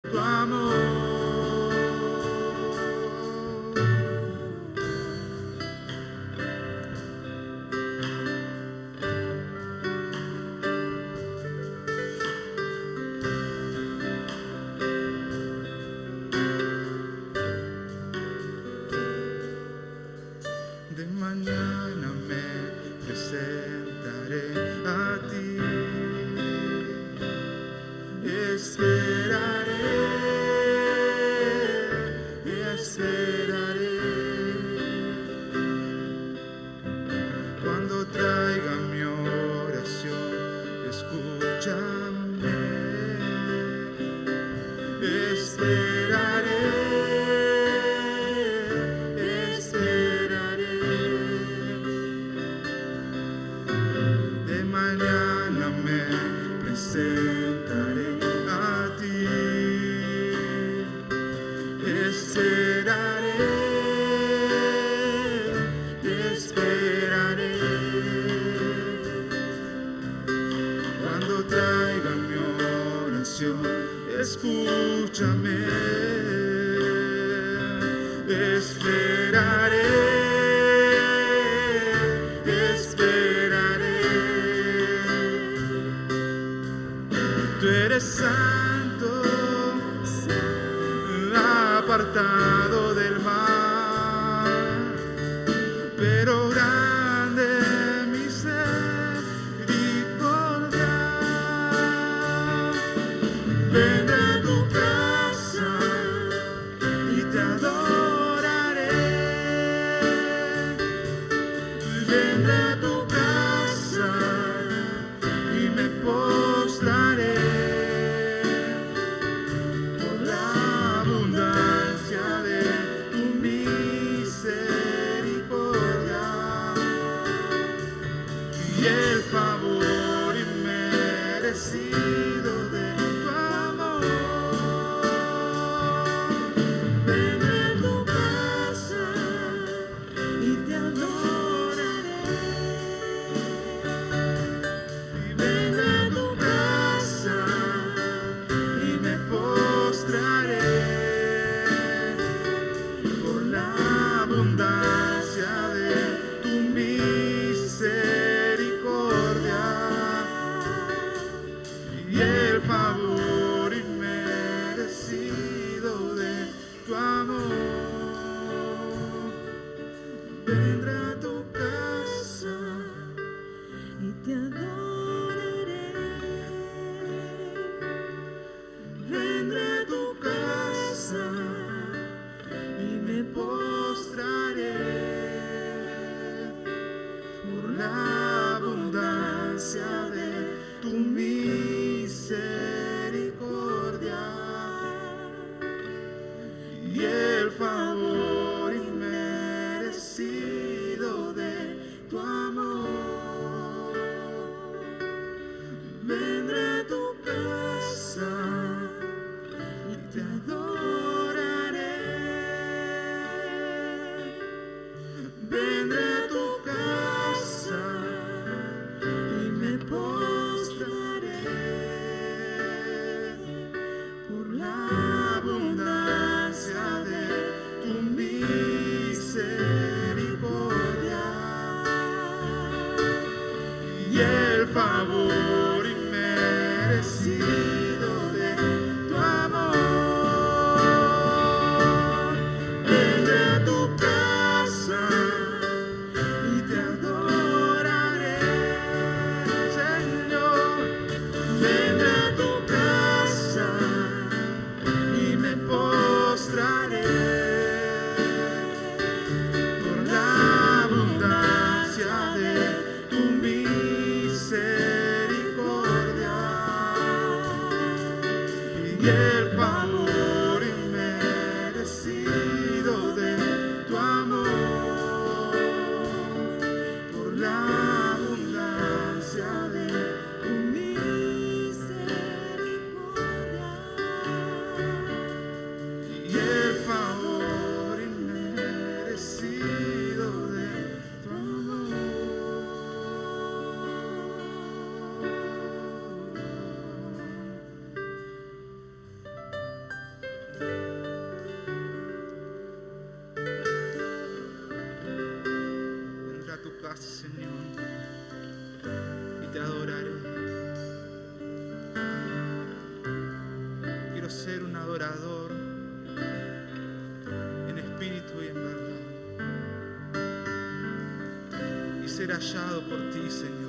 tu amor. De mañana me presentaré a ti. Esperaré, esperaré. Cuando traiga mi oración, escúchame. Esperaré, esperaré. De mañana me presentaré a ti. Esperaré, esperaré. Cuando traiga mi oración, escúchame. Esperaré, esperaré. Tú eres santo, apartado del mal, pero grande misericordia. Vendré a tu casa y te adoraré. Vendré a tu casa y me postraré por la abundancia de tu misericordia y el favor inmerecido de tu amor. Vendré a tu casa y te adoraré. Y vendré a tu casa y me postraré por la abundancia de tu misericordia y el favor inmerecido de tu amor. Vendré a tu casa y te adoraré. Vendré a tu casa y me postraré por la abundancia de tu misericordia y el favor inmerecido de tu amor. Vendré a tu casa y te adoraré. Vendré a tu casa y me postraré por la abundancia de tu misericordia y el favor inmerecido de tu amor. Vendré a tu casa y te adoraré, Señor. Vendré a tu casa quiero ser un adorador en espíritu y en verdad, y ser hallado por ti, Señor.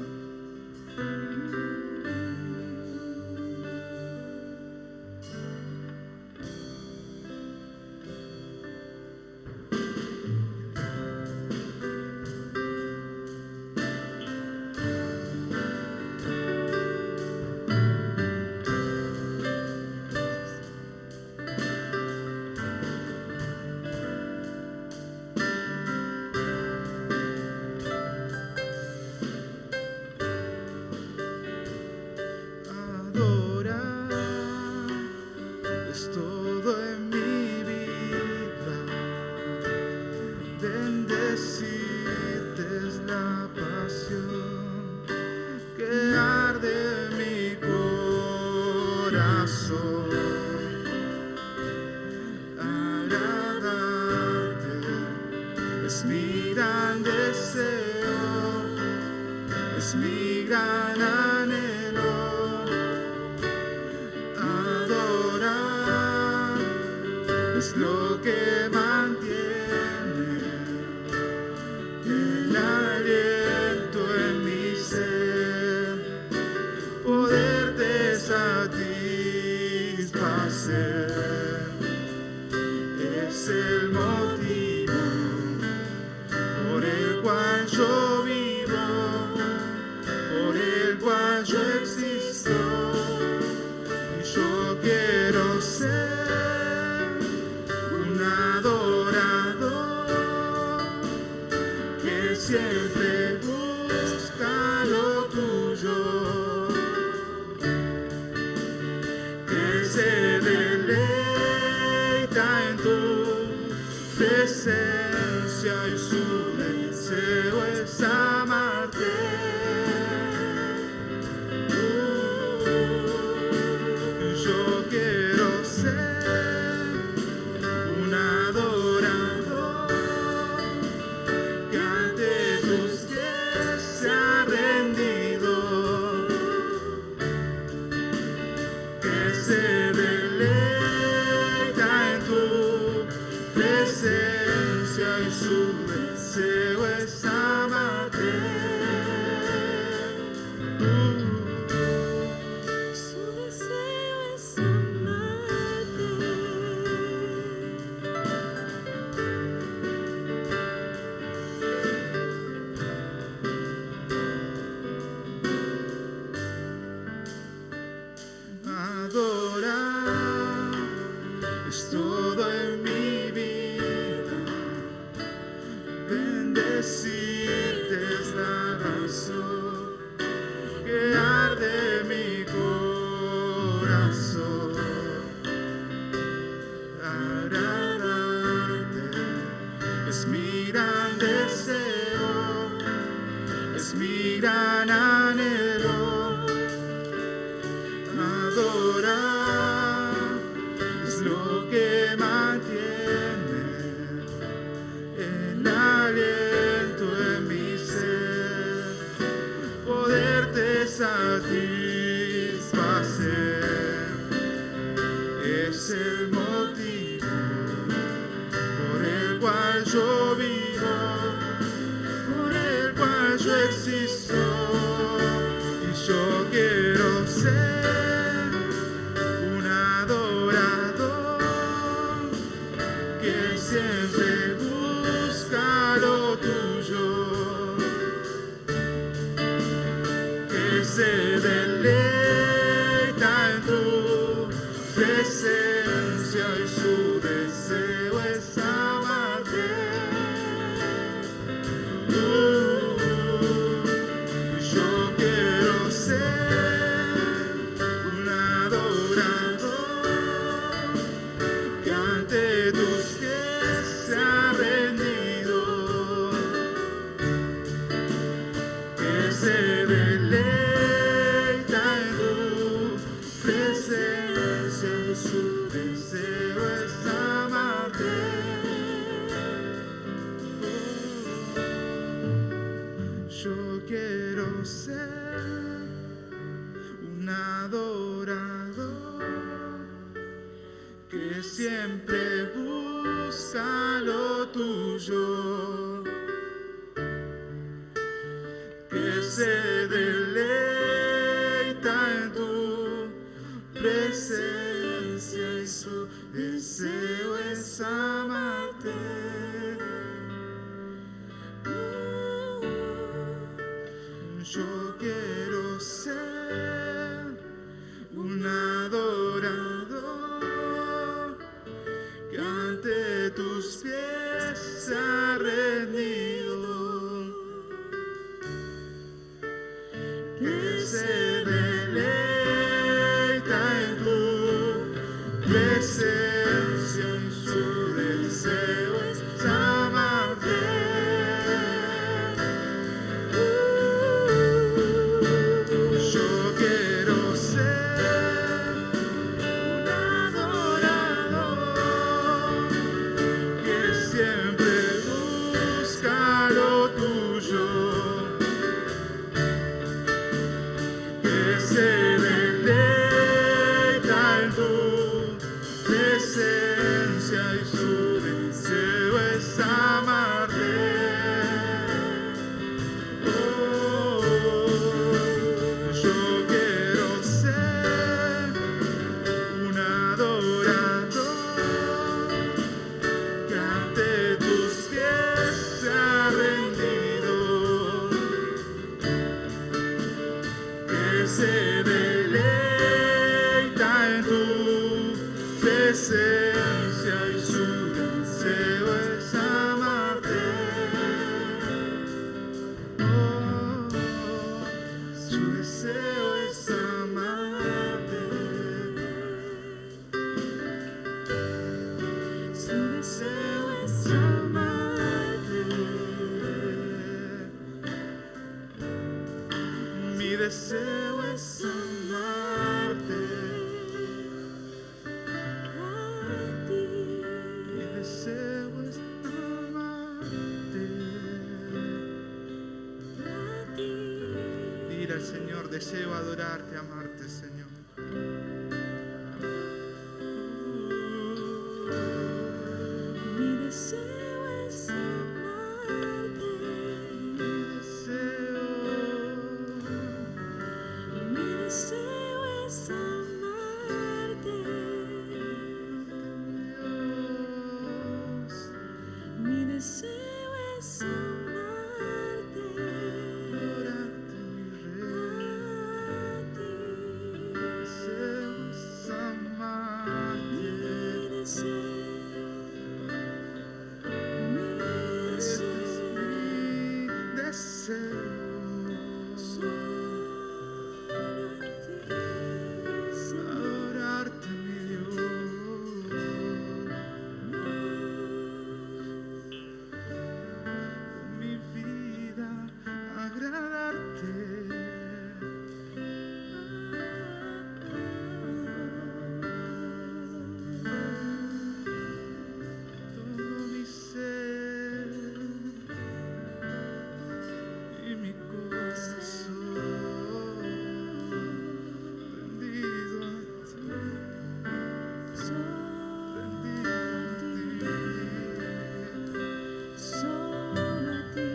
Es todo en mi vida, bendecirte es la pasión que arde en mi corazón. Agradarte es mi gran deseo, es mi gran anhelo. Es lo que mantiene el aliento en mi ser, poderte satisfacer. Es el motivo por el cual yo vivo, por el cual yo existo, y yo quiero ser siempre busca lo tuyo, que se deleita en tu presencia y su deseo es amarte. Yo quiero ser un adorador que ante tus pies se ha rendido, que se deleita en tu presencia y su deseo es amarte. Su deseo es amarte. Adorar es todo en mi vida, bendecirte es la razón que arde mi corazón. Agradarte es mi gran deseo, es mi gran anhelo. Adorar es lo que mantiene el aliento en mi ser, poderte satisfacer. Es el motivo por el cual yo vivo, por el cual yo existo, y yo quiero ser siempre busca lo tuyo, que se deleita en tu presencia y su deseo es amarte. Yo quiero ser un adorador que ante tus pies se ha rendido, que se deleita en tu presencia y su deseo es amar. que siempre busca lo tuyo, que se deleita en tu presencia y su deseo es amarte. Yo quiero ser un adorador que ante tus pies se ha rendido, que se deleita en tu presencia y su deseo es amarte. Y su deseo es amarte. Oh, yo quiero ser un adorador que ante tus pies se ha rendido, que se deleita en tu presencia y su deseo es amarte. Oh, su deseo es amarte. Su deseo es amarte. Mi deseo es amarte. Dile al Señor, deseo adorarte, amarte, Señor. Mi deseo es amarte. Mi deseo es amarte. Mi deseo es amarte, adorarte, mi rey. Mi deseo es amarte. Mi deseo, este es mi deseo. Adorarte, mi Dios. Agradarte. Todo mi ser y mi corazón rendido a ti, rendido a ti.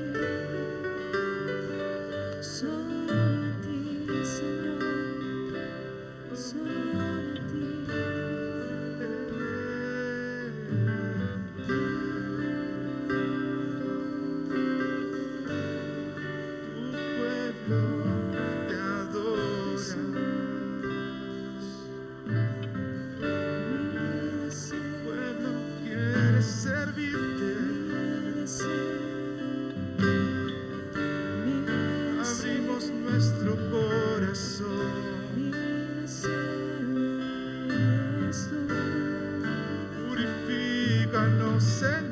Solo a ti, Señor, solo a ti. Tu pueblo te adora. Tu pueblo quiere servirte. Abrimos nuestro corazón. Purifícanos, Señor.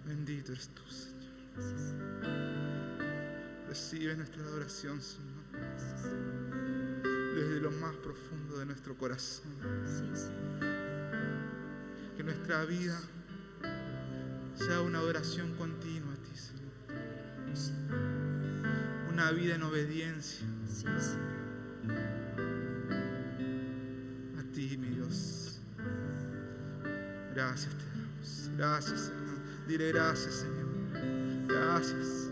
Bendito eres tú, Señor. Recibe nuestra adoración, Señor. lo más profundo de nuestro corazón. Sí, Señor. Que nuestra vida sea una adoración continua a ti, Señor. Una vida en obediencia. Sí, Señor. A ti, mi Dios. Gracias te damos. Gracias, Señor. Dile gracias, Señor. Gracias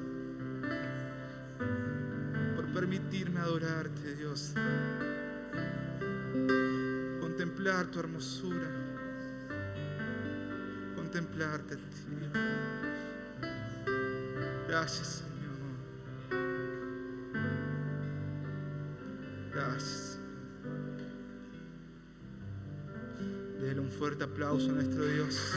por permitirme adorarte, Dios. Contemplar tu hermosura. Contemplarte a ti. Gracias, Señor. Gracias. Dele un fuerte aplauso a nuestro Dios.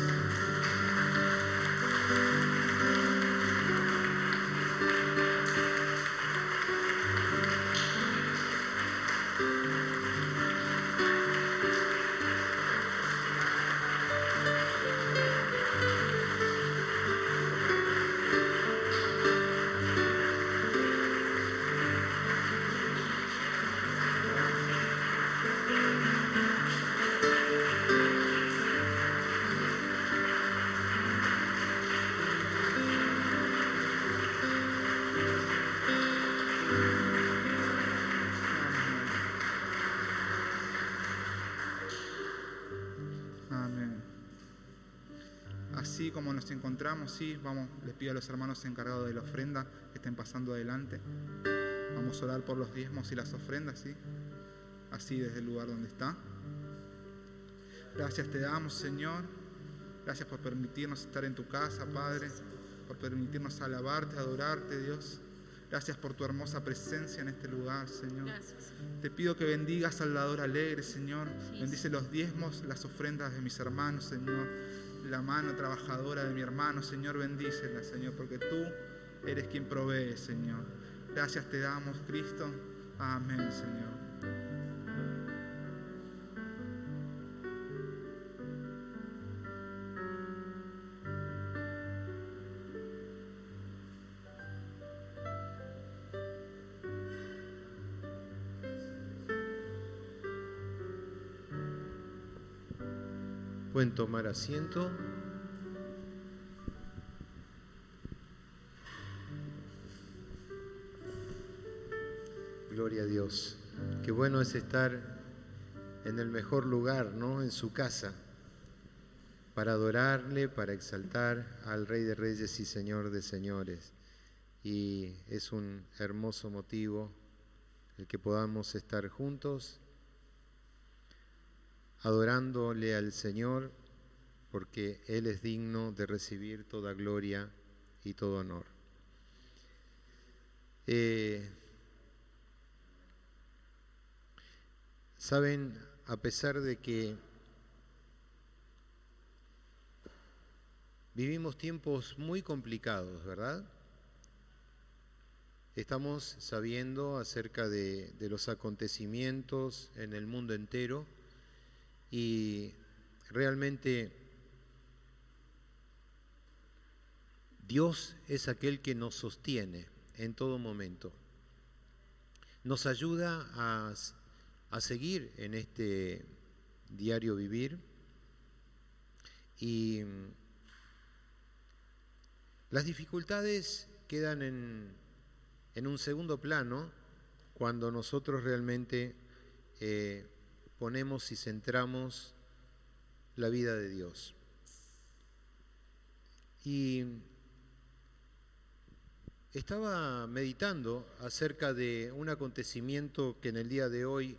Amén. Así como nos encontramos, sí, vamos, les pido a los hermanos encargados de la ofrenda que estén pasando adelante. Vamos a orar por los diezmos y las ofrendas, sí. Así desde el lugar donde está. Gracias te damos, Señor. Gracias por permitirnos estar en tu casa, Padre. Por permitirnos alabarte, adorarte, Dios. Gracias por tu hermosa presencia en este lugar, Señor. Gracias. Te pido que bendigas Salvador Alegre, Señor. Sí, Bendice los diezmos, las ofrendas de mis hermanos, Señor. La mano trabajadora de mi hermano, Señor, bendícela, Señor, porque tú eres quien provee, Señor. Gracias te damos, Cristo. Amén, Señor. Pueden tomar asiento. Gloria a Dios. Qué bueno es estar en el mejor lugar, ¿no? En su casa, para adorarle, para exaltar al Rey de Reyes y Señor de Señores. Y es un hermoso motivo el que podamos estar juntos adorándole al Señor, porque Él es digno de recibir toda gloria y todo honor. Saben, a pesar de que vivimos tiempos muy complicados, ¿verdad? Estamos sabiendo acerca de los acontecimientos en el mundo entero. Y realmente Dios es aquel que nos sostiene en todo momento. Nos ayuda a seguir en este diario vivir. Y las dificultades quedan en un segundo plano cuando nosotros realmente ponemos y centramos la vida de Dios. Y estaba meditando acerca de un acontecimiento que en el día de hoy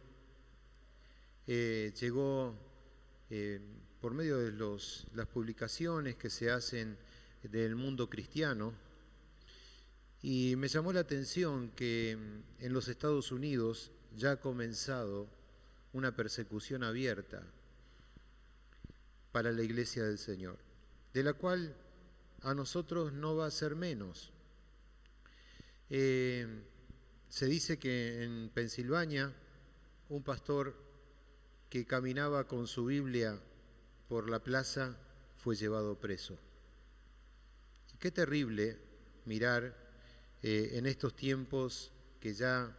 llegó por medio de las publicaciones que se hacen del mundo cristiano, y me llamó la atención que en los Estados Unidos ya ha comenzado una persecución abierta para la Iglesia del Señor, de la cual a nosotros no va a ser menos. Se dice que en Pensilvania un pastor que caminaba con su Biblia por la plaza fue llevado preso. Y qué terrible mirar en estos tiempos que ya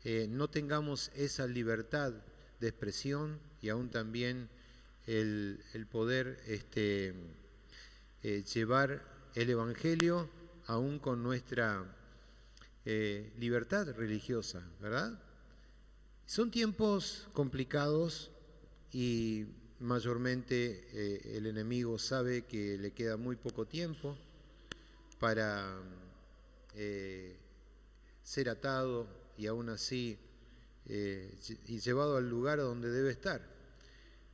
no tengamos esa libertad de expresión y aún también el poder llevar el Evangelio aún con nuestra libertad religiosa, ¿verdad? Son tiempos complicados y mayormente el enemigo sabe que le queda muy poco tiempo para ser atado y aún así y llevado al lugar donde debe estar.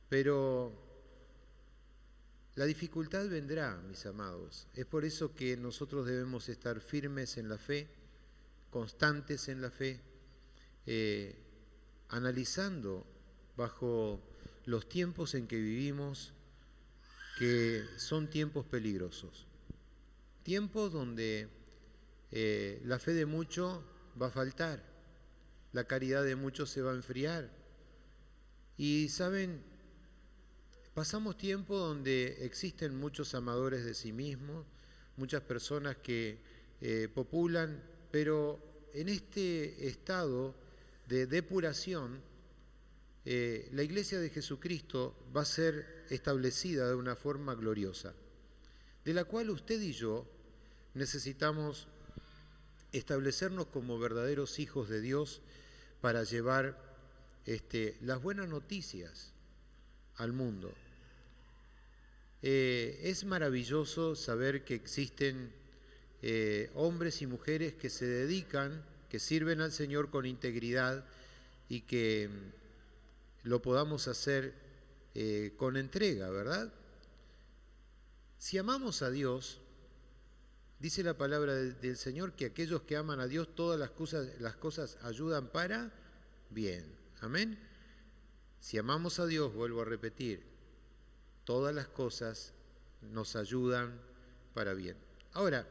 Pero la dificultad vendrá, mis amados. Es por eso que nosotros debemos estar firmes en la fe, constantes en la fe, analizando bajo los tiempos en que vivimos, que son tiempos peligrosos. Tiempos donde la fe de muchos va a faltar, la caridad de muchos se va a enfriar. Y saben, pasamos tiempo donde existen muchos amadores de sí mismos, muchas personas que populan, pero en este estado de depuración, la Iglesia de Jesucristo va a ser establecida de una forma gloriosa, de la cual usted y yo necesitamos establecernos como verdaderos hijos de Dios para llevar las buenas noticias al mundo. Es maravilloso saber que existen hombres y mujeres que se dedican, que sirven al Señor con integridad y que lo podamos hacer con entrega, ¿verdad? Si amamos a Dios, dice la palabra del Señor que aquellos que aman a Dios, todas las cosas ayudan para bien. Amén. Si amamos a Dios, vuelvo a repetir, todas las cosas nos ayudan para bien. Ahora,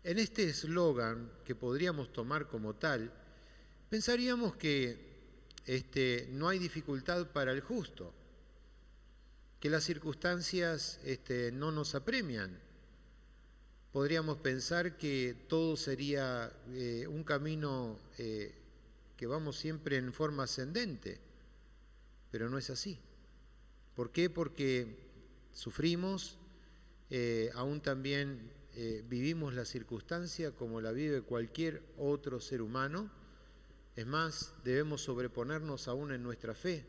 en este eslogan que podríamos tomar como tal, pensaríamos que no hay dificultad para el justo, que las circunstancias no nos apremian. Podríamos pensar que todo sería un camino que vamos siempre en forma ascendente, pero no es así. ¿Por qué? Porque sufrimos, aún también vivimos la circunstancia como la vive cualquier otro ser humano. Es más, debemos sobreponernos aún en nuestra fe,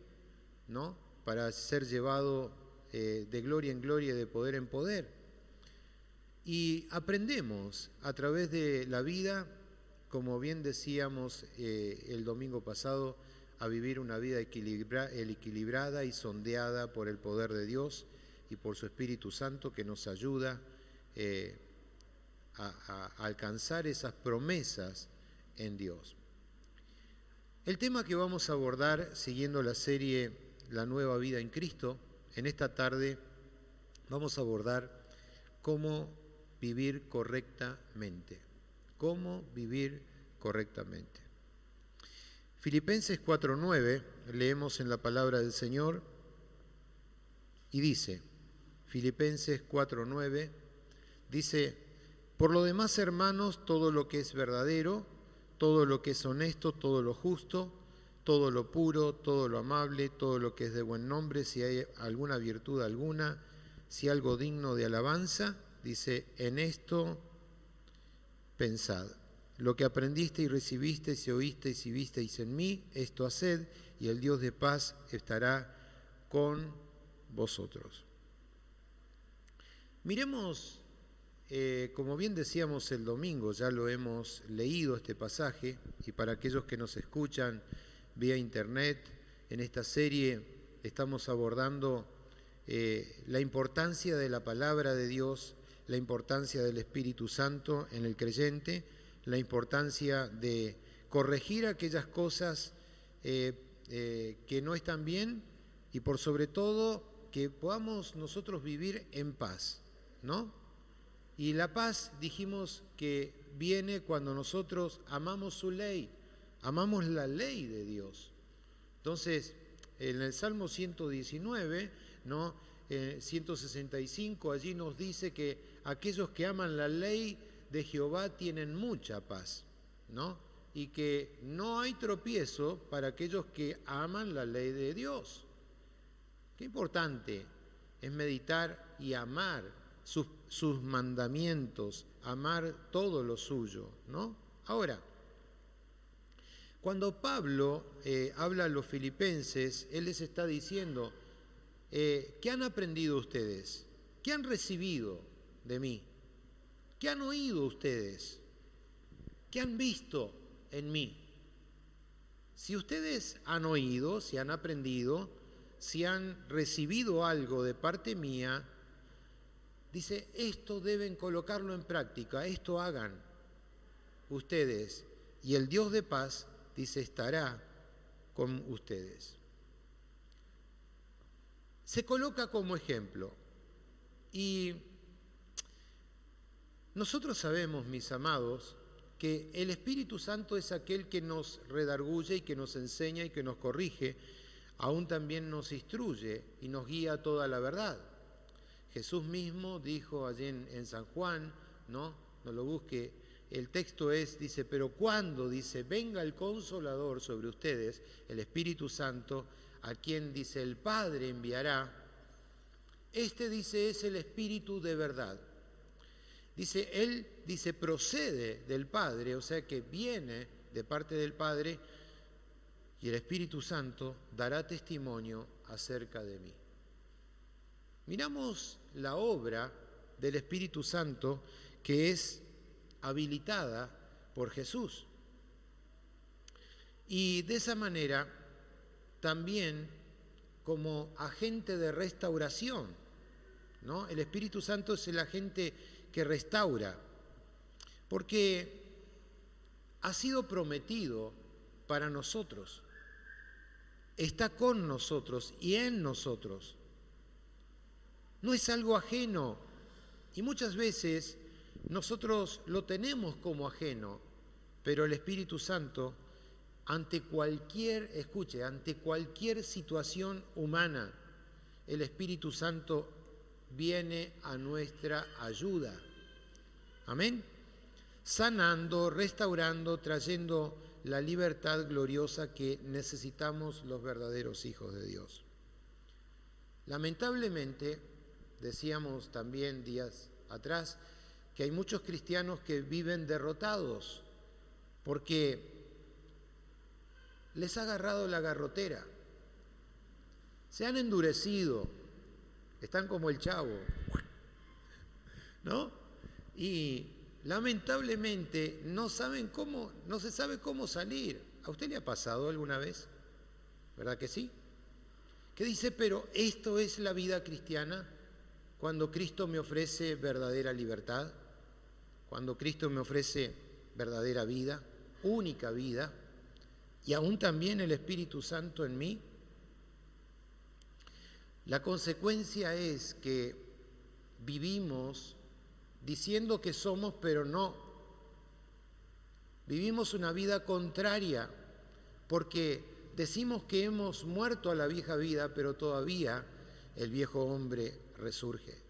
¿no? Para ser llevado de gloria en gloria y de poder en poder. Y aprendemos a través de la vida, como bien decíamos el domingo pasado, a vivir una vida equilibrada y sondeada por el poder de Dios y por su Espíritu Santo que nos ayuda a alcanzar esas promesas en Dios. El tema que vamos a abordar, siguiendo la serie La Nueva Vida en Cristo, en esta tarde vamos a abordar cómo vivir correctamente. Cómo vivir correctamente. Filipenses 4:9, leemos en la palabra del Señor y dice, Filipenses 4:9, dice, por lo demás, hermanos, todo lo que es verdadero, todo lo que es honesto, todo lo justo, todo lo puro, todo lo amable, todo lo que es de buen nombre, si hay alguna virtud alguna, si algo digno de alabanza, dice, en esto pensad. Lo que aprendiste y recibiste, si oísteis y visteis en mí, esto haced, y el Dios de paz estará con vosotros. Miremos, como bien decíamos el domingo, ya lo hemos leído este pasaje, y para aquellos que nos escuchan vía internet, en esta serie estamos abordando la importancia de la palabra de Dios, la importancia del Espíritu Santo en el creyente, la importancia de corregir aquellas cosas que no están bien y por sobre todo que podamos nosotros vivir en paz, ¿no? Y la paz dijimos que viene cuando nosotros amamos su ley, amamos la ley de Dios. Entonces, en el Salmo 119, ¿no? 165, allí nos dice que aquellos que aman la ley de Jehová tienen mucha paz, ¿no? y que no hay tropiezo para aquellos que aman la ley de Dios. Qué importante es meditar y amar sus mandamientos, amar todo lo suyo, ¿no? Ahora, cuando Pablo habla a los filipenses, él les está diciendo, ¿qué han aprendido ustedes? ¿Qué han recibido de mí? ¿Qué han oído ustedes? ¿Qué han visto en mí? Si ustedes han oído, si han aprendido, si han recibido algo de parte mía, dice, esto deben colocarlo en práctica, esto hagan ustedes. Y el Dios de paz, dice, estará con ustedes. Se coloca como ejemplo. Y nosotros sabemos, mis amados, que el Espíritu Santo es aquel que nos redarguye y que nos enseña y que nos corrige, aún también nos instruye y nos guía a toda la verdad. Jesús mismo dijo allí en San Juan, no lo busque, el texto dice, pero cuando, dice, venga el Consolador sobre ustedes, el Espíritu Santo, a quien, dice, el Padre enviará, dice, es el Espíritu de verdad. Dice, él, dice, procede del Padre, o sea que viene de parte del Padre, y el Espíritu Santo dará testimonio acerca de mí. Miramos la obra del Espíritu Santo que es habilitada por Jesús. Y de esa manera, también como agente de restauración, ¿no? El Espíritu Santo es el agente que restaura, porque ha sido prometido para nosotros. Está con nosotros y en nosotros. No es algo ajeno. Y muchas veces nosotros lo tenemos como ajeno, pero el Espíritu Santo, ante cualquier situación humana, el Espíritu Santo viene a nuestra ayuda. Amén. Sanando, restaurando, trayendo la libertad gloriosa que necesitamos los verdaderos hijos de Dios. Lamentablemente, decíamos también días atrás, que hay muchos cristianos que viven derrotados porque les ha agarrado la garrotera, se han endurecido, están como el Chavo, ¿no? Y lamentablemente no se sabe cómo salir. ¿A usted le ha pasado alguna vez? ¿Verdad que sí? Que dice, pero esto es la vida cristiana, cuando Cristo me ofrece verdadera libertad, cuando Cristo me ofrece verdadera vida, única vida, y aún también el Espíritu Santo en mí. La consecuencia es que vivimos diciendo que somos, pero no. Vivimos una vida contraria, porque decimos que hemos muerto a la vieja vida, pero todavía el viejo hombre resurge.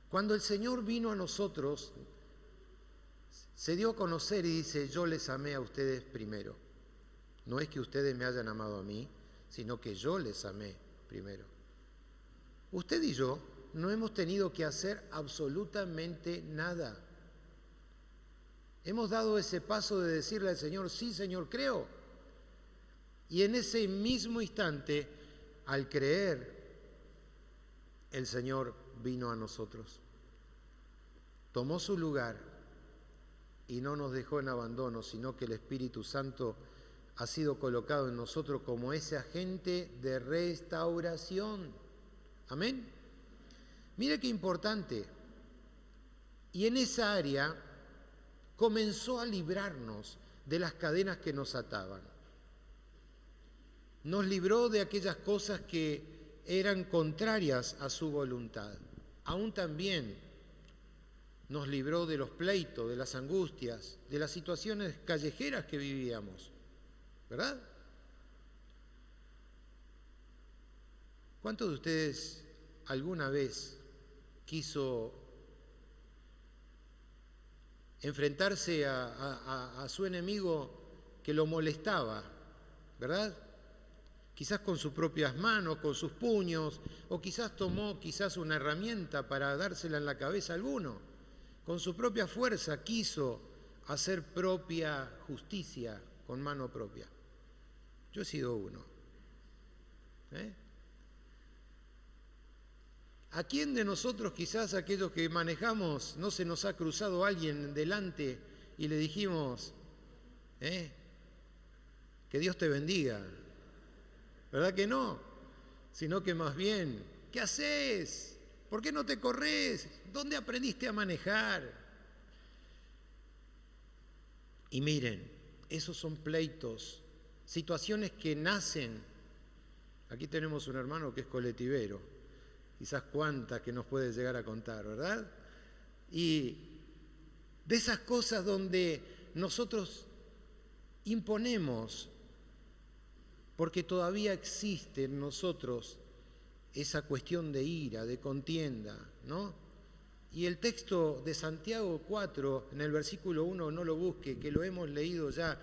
Cuando el Señor vino a nosotros, se dio a conocer y dice, yo les amé a ustedes primero. No es que ustedes me hayan amado a mí, sino que yo les amé primero. Usted y yo no hemos tenido que hacer absolutamente nada. Hemos dado ese paso de decirle al Señor, sí, Señor, creo. Y en ese mismo instante, al creer, el Señor vino a nosotros. Tomó su lugar y no nos dejó en abandono, sino que el Espíritu Santo ha sido colocado en nosotros como ese agente de restauración. Amén. Mire qué importante. Y en esa área comenzó a librarnos de las cadenas que nos ataban. Nos libró de aquellas cosas que eran contrarias a su voluntad. Aún también nos libró de los pleitos, de las angustias, de las situaciones callejeras que vivíamos. ¿Verdad? ¿Cuántos de ustedes alguna vez quiso enfrentarse a su enemigo que lo molestaba, ¿verdad? Quizás con sus propias manos, con sus puños, o quizás tomó una herramienta para dársela en la cabeza a alguno. Con su propia fuerza quiso hacer propia justicia con mano propia. Yo he sido uno. ¿A quién de nosotros, quizás aquellos que manejamos, no se nos ha cruzado alguien delante y le dijimos, que Dios te bendiga? ¿Verdad que no? Sino que más bien, ¿qué haces? ¿Por qué no te corres? ¿Dónde aprendiste a manejar? Y miren, esos son pleitos, situaciones que nacen. Aquí tenemos un hermano que es coletivero, quizás cuántas que nos puede llegar a contar, ¿verdad? Y de esas cosas donde nosotros imponemos, porque todavía existe en nosotros esa cuestión de ira, de contienda, ¿no? Y el texto de Santiago 4, en el versículo 1, no lo busque, que lo hemos leído ya,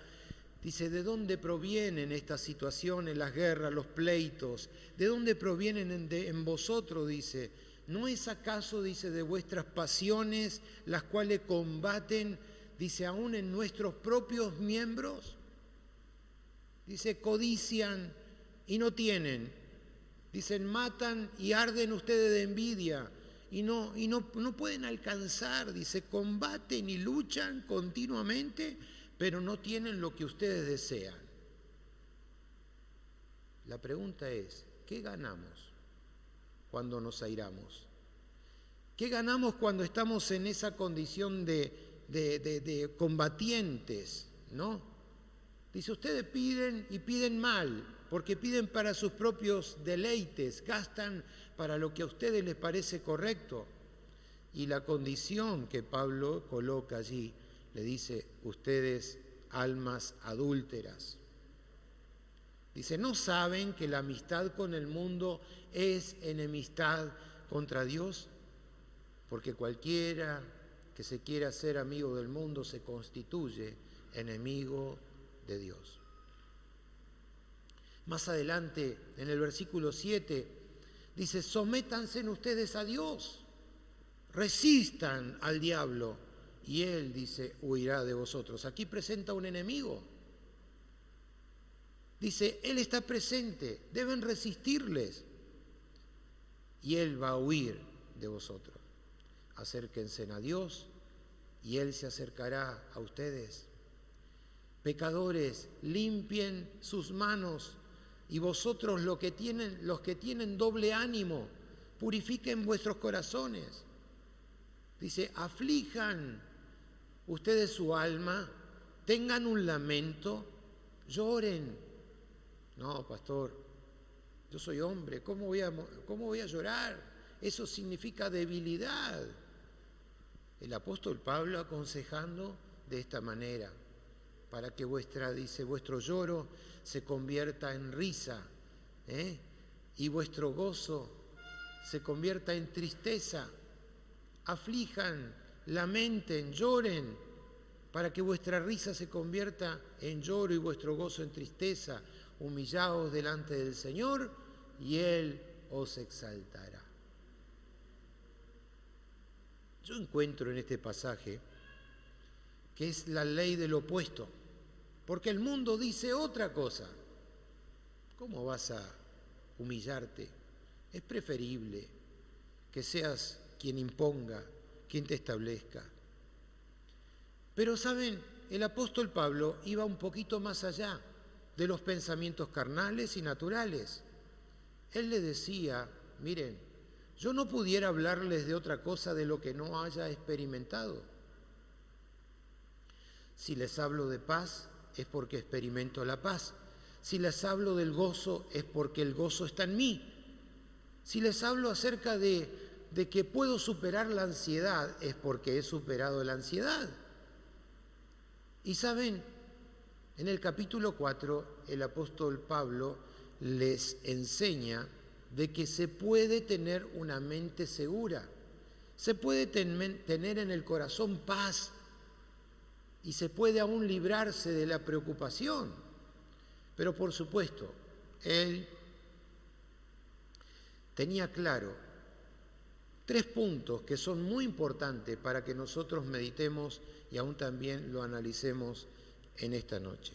dice, ¿de dónde provienen estas situaciones, las guerras, los pleitos? ¿De dónde provienen en vosotros? Dice, ¿no es acaso, dice, de vuestras pasiones las cuales combaten, dice, aún en nuestros propios miembros? Dice, codician y no tienen. Dicen, matan y arden ustedes de envidia y no pueden alcanzar. Dice, combaten y luchan continuamente, pero no tienen lo que ustedes desean. La pregunta es, ¿qué ganamos cuando nos airamos? ¿Qué ganamos cuando estamos en esa condición de combatientes, ¿no? Dice, ustedes piden y piden mal, porque piden para sus propios deleites, gastan para lo que a ustedes les parece correcto. Y la condición que Pablo coloca allí, le dice, ustedes almas adúlteras. Dice, ¿no saben que la amistad con el mundo es enemistad contra Dios? Porque cualquiera que se quiera ser amigo del mundo se constituye enemigo de Dios. Más adelante, en el versículo 7, dice, sométanse ustedes a Dios, resistan al diablo, y él, dice, huirá de vosotros. Aquí presenta un enemigo. Dice, él está presente, deben resistirles, y él va a huir de vosotros. Acérquense a Dios, y él se acercará a ustedes. Pecadores, limpien sus manos, y vosotros los que tienen doble ánimo, purifiquen vuestros corazones. Dice, aflijan ustedes su alma, tengan un lamento, lloren. No, pastor, yo soy hombre, ¿cómo voy a llorar? Eso significa debilidad. El apóstol Pablo aconsejando de esta manera, para que vuestro lloro se convierta en risa, y vuestro gozo se convierta en tristeza. Aflijan, lamenten, lloren, para que vuestra risa se convierta en lloro y vuestro gozo en tristeza. Humillaos delante del Señor y Él os exaltará. Yo encuentro en este pasaje que es la ley del opuesto, porque el mundo dice otra cosa. ¿Cómo vas a humillarte? Es preferible que seas quien imponga, quien te establezca. Pero saben, el apóstol Pablo iba un poquito más allá de los pensamientos carnales y naturales. Él le decía, miren, yo no pudiera hablarles de otra cosa de lo que no haya experimentado. Si les hablo de paz, es porque experimento la paz. Si les hablo del gozo, es porque el gozo está en mí. Si les hablo acerca de que puedo superar la ansiedad, es porque he superado la ansiedad. Y saben, en el capítulo 4, el apóstol Pablo les enseña de que se puede tener una mente segura, se puede tener en el corazón paz, y se puede aún librarse de la preocupación. Pero por supuesto, él tenía claro 3 puntos que son muy importantes para que nosotros meditemos y aún también lo analicemos en esta noche.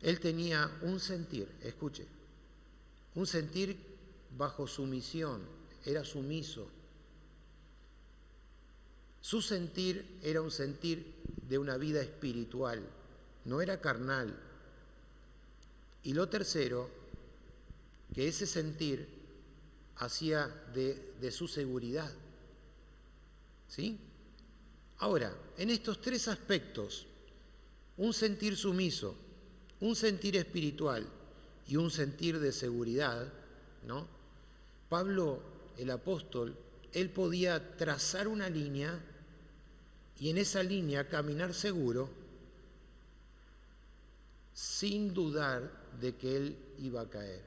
Él tenía un sentir, escuche, un sentir bajo sumisión, era sumiso. Su sentir era un sentir de una vida espiritual, no era carnal. Y lo tercero, que ese sentir hacía de su seguridad. ¿Sí? Ahora, en estos 3 aspectos, un sentir sumiso, un sentir espiritual y un sentir de seguridad, ¿no? Pablo, el apóstol, él podía trazar una línea y en esa línea caminar seguro sin dudar de que él iba a caer.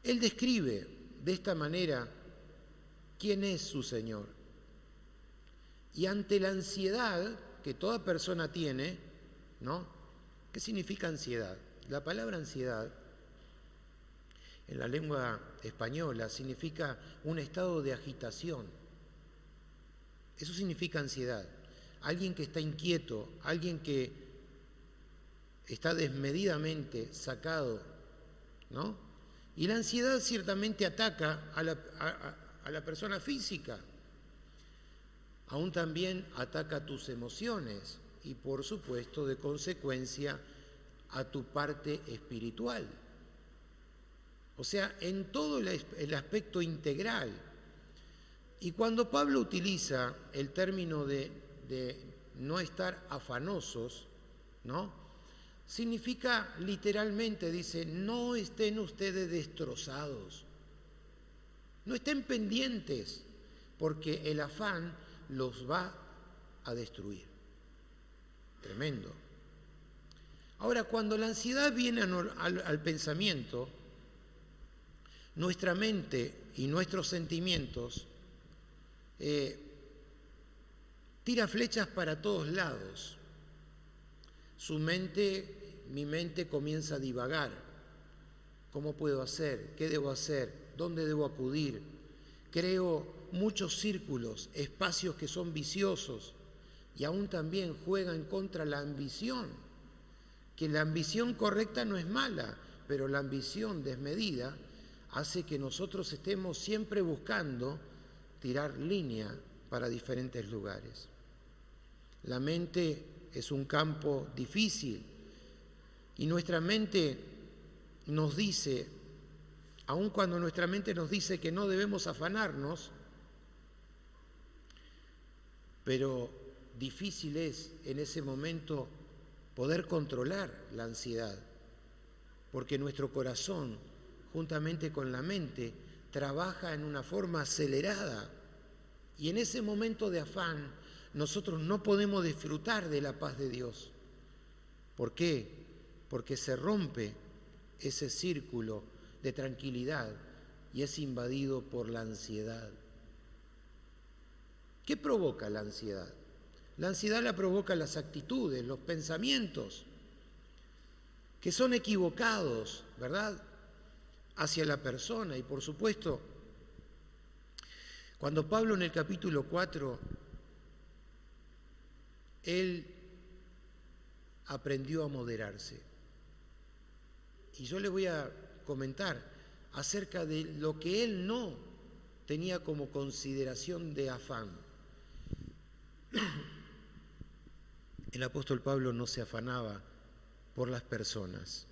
Él describe de esta manera quién es su Señor. Y ante la ansiedad que toda persona tiene, ¿no? ¿Qué significa ansiedad? La palabra ansiedad en la lengua española significa un estado de agitación. Eso significa ansiedad. Alguien que está inquieto, alguien que está desmedidamente sacado, ¿no? Y la ansiedad ciertamente ataca a la persona física. Aún también ataca tus emociones y, por supuesto, de consecuencia, a tu parte espiritual. O sea, en todo el aspecto integral. Y cuando Pablo utiliza el término de no estar afanosos, ¿no? Significa literalmente, dice, no estén ustedes destrozados, no estén pendientes, porque el afán los va a destruir. Tremendo. Ahora, cuando la ansiedad viene al pensamiento, nuestra mente y nuestros sentimientos tira flechas para todos lados. Mi mente comienza a divagar. ¿Cómo puedo hacer? ¿Qué debo hacer? ¿Dónde debo acudir? Creo muchos círculos, espacios que son viciosos y aún también juegan contra la ambición. Que la ambición correcta no es mala, pero la ambición desmedida hace que nosotros estemos siempre buscando tirar línea para diferentes lugares. La mente es un campo difícil y nuestra mente nos dice, aun cuando nuestra mente nos dice que no debemos afanarnos, pero difícil es en ese momento poder controlar la ansiedad, porque nuestro corazón, juntamente con la mente, trabaja en una forma acelerada y en ese momento de afán nosotros no podemos disfrutar de la paz de Dios. ¿Por qué? Porque se rompe ese círculo de tranquilidad y es invadido por la ansiedad. ¿Qué provoca la ansiedad? La ansiedad la provoca las actitudes, los pensamientos, que son equivocados, ¿verdad?, hacia la persona. Y por supuesto, cuando Pablo en el capítulo 4, él aprendió a moderarse. Y yo le voy a comentar acerca de lo que él no tenía como consideración de afán. El apóstol Pablo no se afanaba por las personas,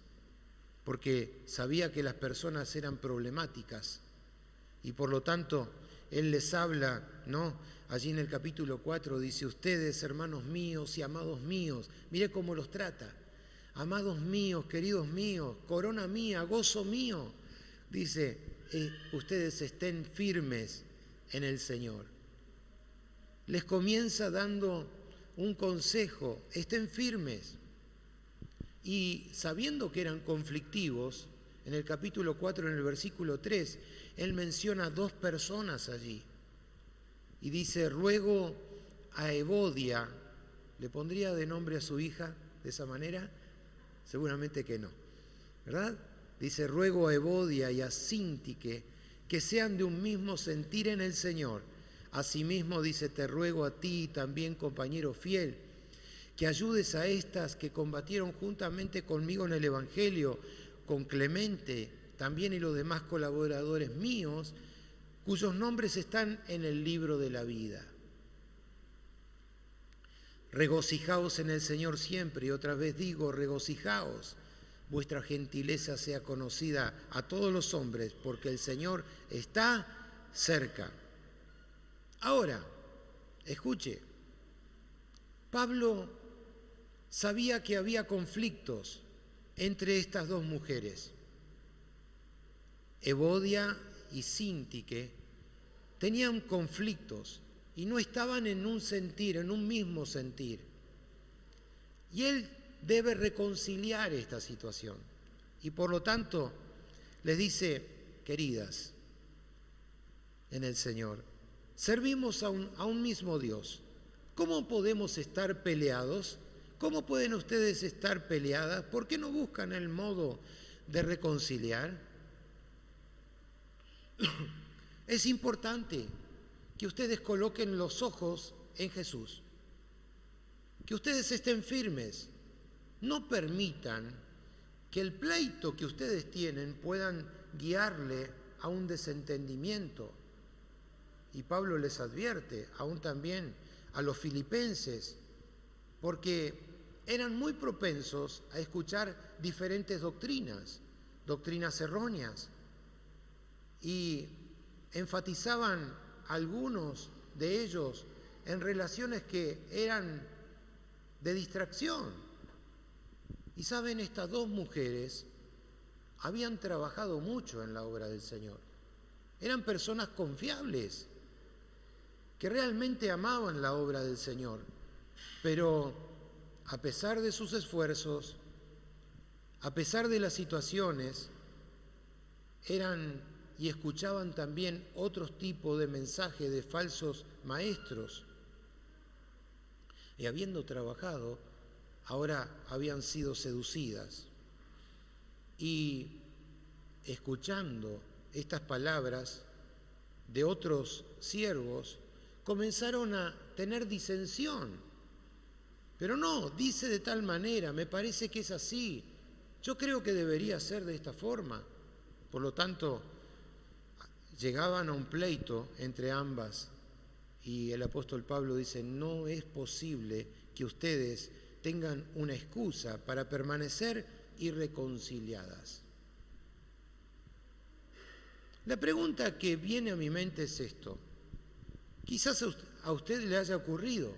porque sabía que las personas eran problemáticas y por lo tanto él les habla, ¿no? Allí en el capítulo 4 dice, ustedes, hermanos míos y amados míos, mire cómo los trata, amados míos, queridos míos, corona mía, gozo mío, dice, ustedes estén firmes en el Señor. Les comienza dando un consejo, estén firmes. Y sabiendo que eran conflictivos, en el capítulo 4, en el versículo 3, él menciona 2 personas allí. y dice, ruego a Evodia, ¿le pondría de nombre a su hija de esa manera? Seguramente que no, ¿verdad? Dice, ruego a Evodia y a Síntique que sean de un mismo sentir en el Señor. Asimismo, dice, te ruego a ti también, compañero fiel, que ayudes a estas que combatieron juntamente conmigo en el Evangelio, con Clemente también y los demás colaboradores míos, cuyos nombres están en el libro de la vida. Regocijaos en el Señor siempre, y otra vez digo, regocijaos. Vuestra gentileza sea conocida a todos los hombres, porque el Señor está cerca. Ahora, escuche, Pablo sabía que había conflictos entre estas dos mujeres. Evodia y Síntique tenían conflictos y no estaban en un sentir, en un mismo sentir. Y él debe reconciliar esta situación. Y por lo tanto, les dice, queridas, en el Señor, servimos a un mismo Dios. ¿Cómo podemos estar peleados? ¿Cómo pueden ustedes estar peleadas? ¿Por qué no buscan el modo de reconciliar? Es importante que ustedes coloquen los ojos en Jesús, que ustedes estén firmes. No permitan que el pleito que ustedes tienen puedan guiarle a un desentendimiento. Y Pablo les advierte, aún también a los filipenses, porque eran muy propensos a escuchar diferentes doctrinas erróneas, y enfatizaban algunos de ellos en relaciones que eran de distracción. Y saben, estas dos mujeres habían trabajado mucho en la obra del Señor. Eran personas confiables, que realmente amaban la obra del Señor, pero a pesar de sus esfuerzos, a pesar de las situaciones, eran y escuchaban también otros tipos de mensajes de falsos maestros. Y habiendo trabajado, ahora habían sido seducidas. Y escuchando estas palabras de otros siervos, comenzaron a tener disensión. Pero no, dice de tal manera, me parece que es así, yo creo que debería ser de esta forma. Por lo tanto, llegaban a un pleito entre ambas, y el apóstol Pablo dice, no es posible que ustedes tengan una excusa para permanecer irreconciliadas. La pregunta que viene a mi mente es esto. Quizás a usted le haya ocurrido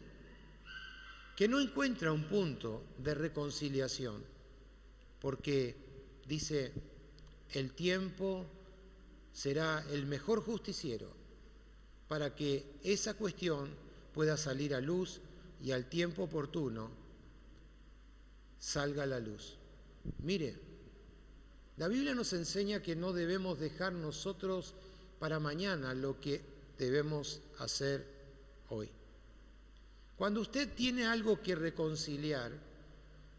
que no encuentra un punto de reconciliación, porque dice, el tiempo será el mejor justiciero para que esa cuestión pueda salir a luz y al tiempo oportuno salga a la luz. Mire, la Biblia nos enseña que no debemos dejar nosotros para mañana lo que debemos hacer hoy. Cuando usted tiene algo que reconciliar,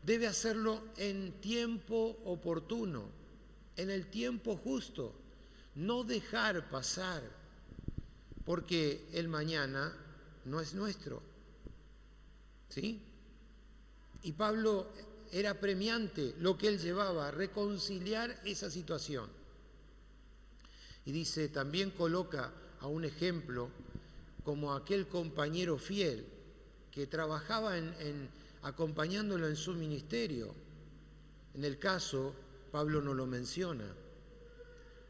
debe hacerlo en tiempo oportuno, en el tiempo justo, no dejar pasar, porque el mañana no es nuestro, ¿sí? Y Pablo era premiante lo que él llevaba, reconciliar esa situación. Y dice, también coloca a un ejemplo como aquel compañero fiel que trabajaba acompañándolo en su ministerio. En el caso, Pablo no lo menciona,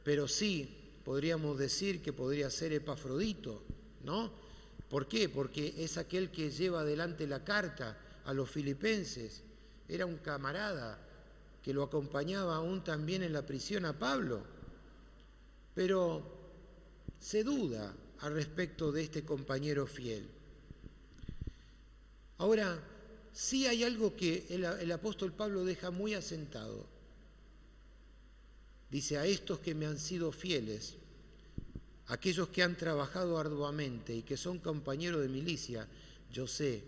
pero sí podríamos decir que podría ser Epafrodito, ¿no? ¿Por qué? Porque es aquel que lleva adelante la carta a los filipenses. Era un camarada que lo acompañaba aún también en la prisión a Pablo. Pero se duda al respecto de este compañero fiel. Ahora, sí hay algo que el apóstol Pablo deja muy asentado. Dice, a estos que me han sido fieles, aquellos que han trabajado arduamente y que son compañeros de milicia, yo sé,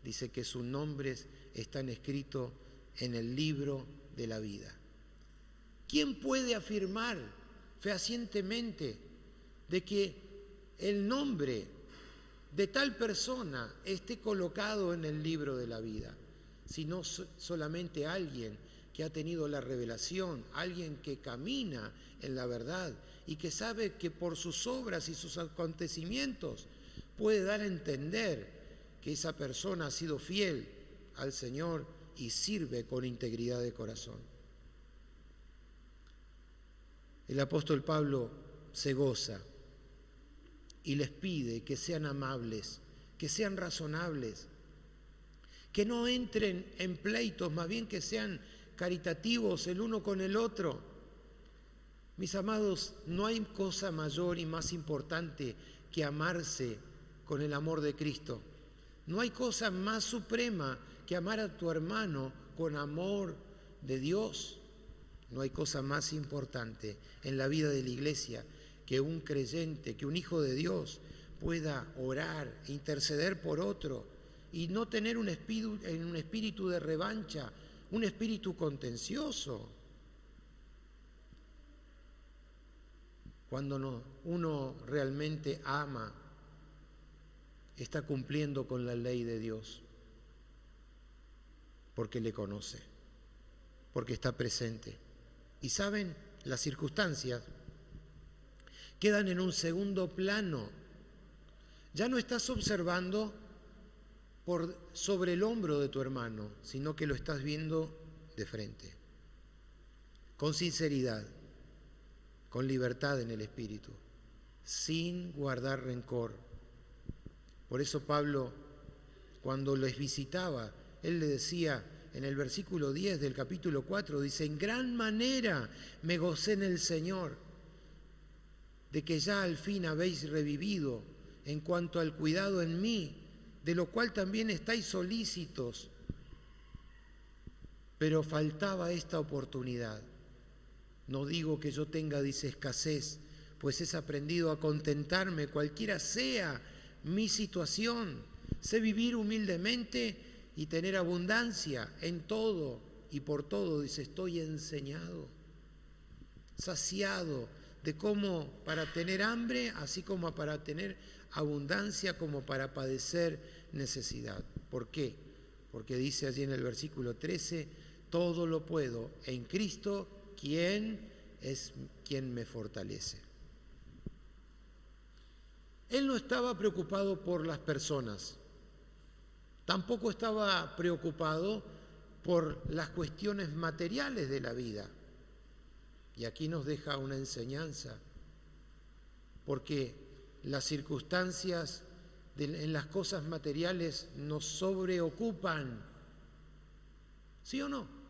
dice que sus nombres están escritos en el libro de la vida. ¿Quién puede afirmar fehacientemente de que el nombre de tal persona esté colocado en el libro de la vida? Sino solamente alguien que ha tenido la revelación, alguien que camina en la verdad y que sabe que por sus obras y sus acontecimientos puede dar a entender que esa persona ha sido fiel al Señor y sirve con integridad de corazón. El apóstol Pablo se goza y les pide que sean amables, que sean razonables, que no entren en pleitos, más bien que sean caritativos el uno con el otro. Mis amados, no hay cosa mayor y más importante que amarse con el amor de Cristo. No hay cosa más suprema que amar a tu hermano con amor de Dios. No hay cosa más importante en la vida de la iglesia que un creyente, que un hijo de Dios pueda orar e interceder por otro y no tener un espíritu de revancha, un espíritu contencioso. Cuando uno realmente ama, está cumpliendo con la ley de Dios, porque le conoce, porque está presente. Y saben, las circunstancias quedan en un segundo plano. Ya no estás observando sobre el hombro de tu hermano, sino que lo estás viendo de frente, con sinceridad, con libertad en el espíritu, sin guardar rencor. Por eso Pablo, cuando les visitaba, él le decía en el versículo 10 del capítulo 4, dice: en gran manera me gocé en el Señor, de que ya al fin habéis revivido en cuanto al cuidado en mí, de lo cual también estáis solícitos. Pero faltaba esta oportunidad. No digo que yo tenga, dice, escasez, pues he aprendido a contentarme cualquiera sea mi situación. Sé vivir humildemente y tener abundancia en todo y por todo, dice, estoy enseñado, saciado de cómo para tener hambre, así como para tener abundancia, como para padecer necesidad. ¿Por qué? Porque dice allí en el versículo 13, todo lo puedo en Cristo, quien me fortalece. Él no estaba preocupado por las personas, tampoco estaba preocupado por las cuestiones materiales de la vida. Y aquí nos deja una enseñanza, porque las circunstancias en las cosas materiales nos sobreocupan. ¿Sí o no?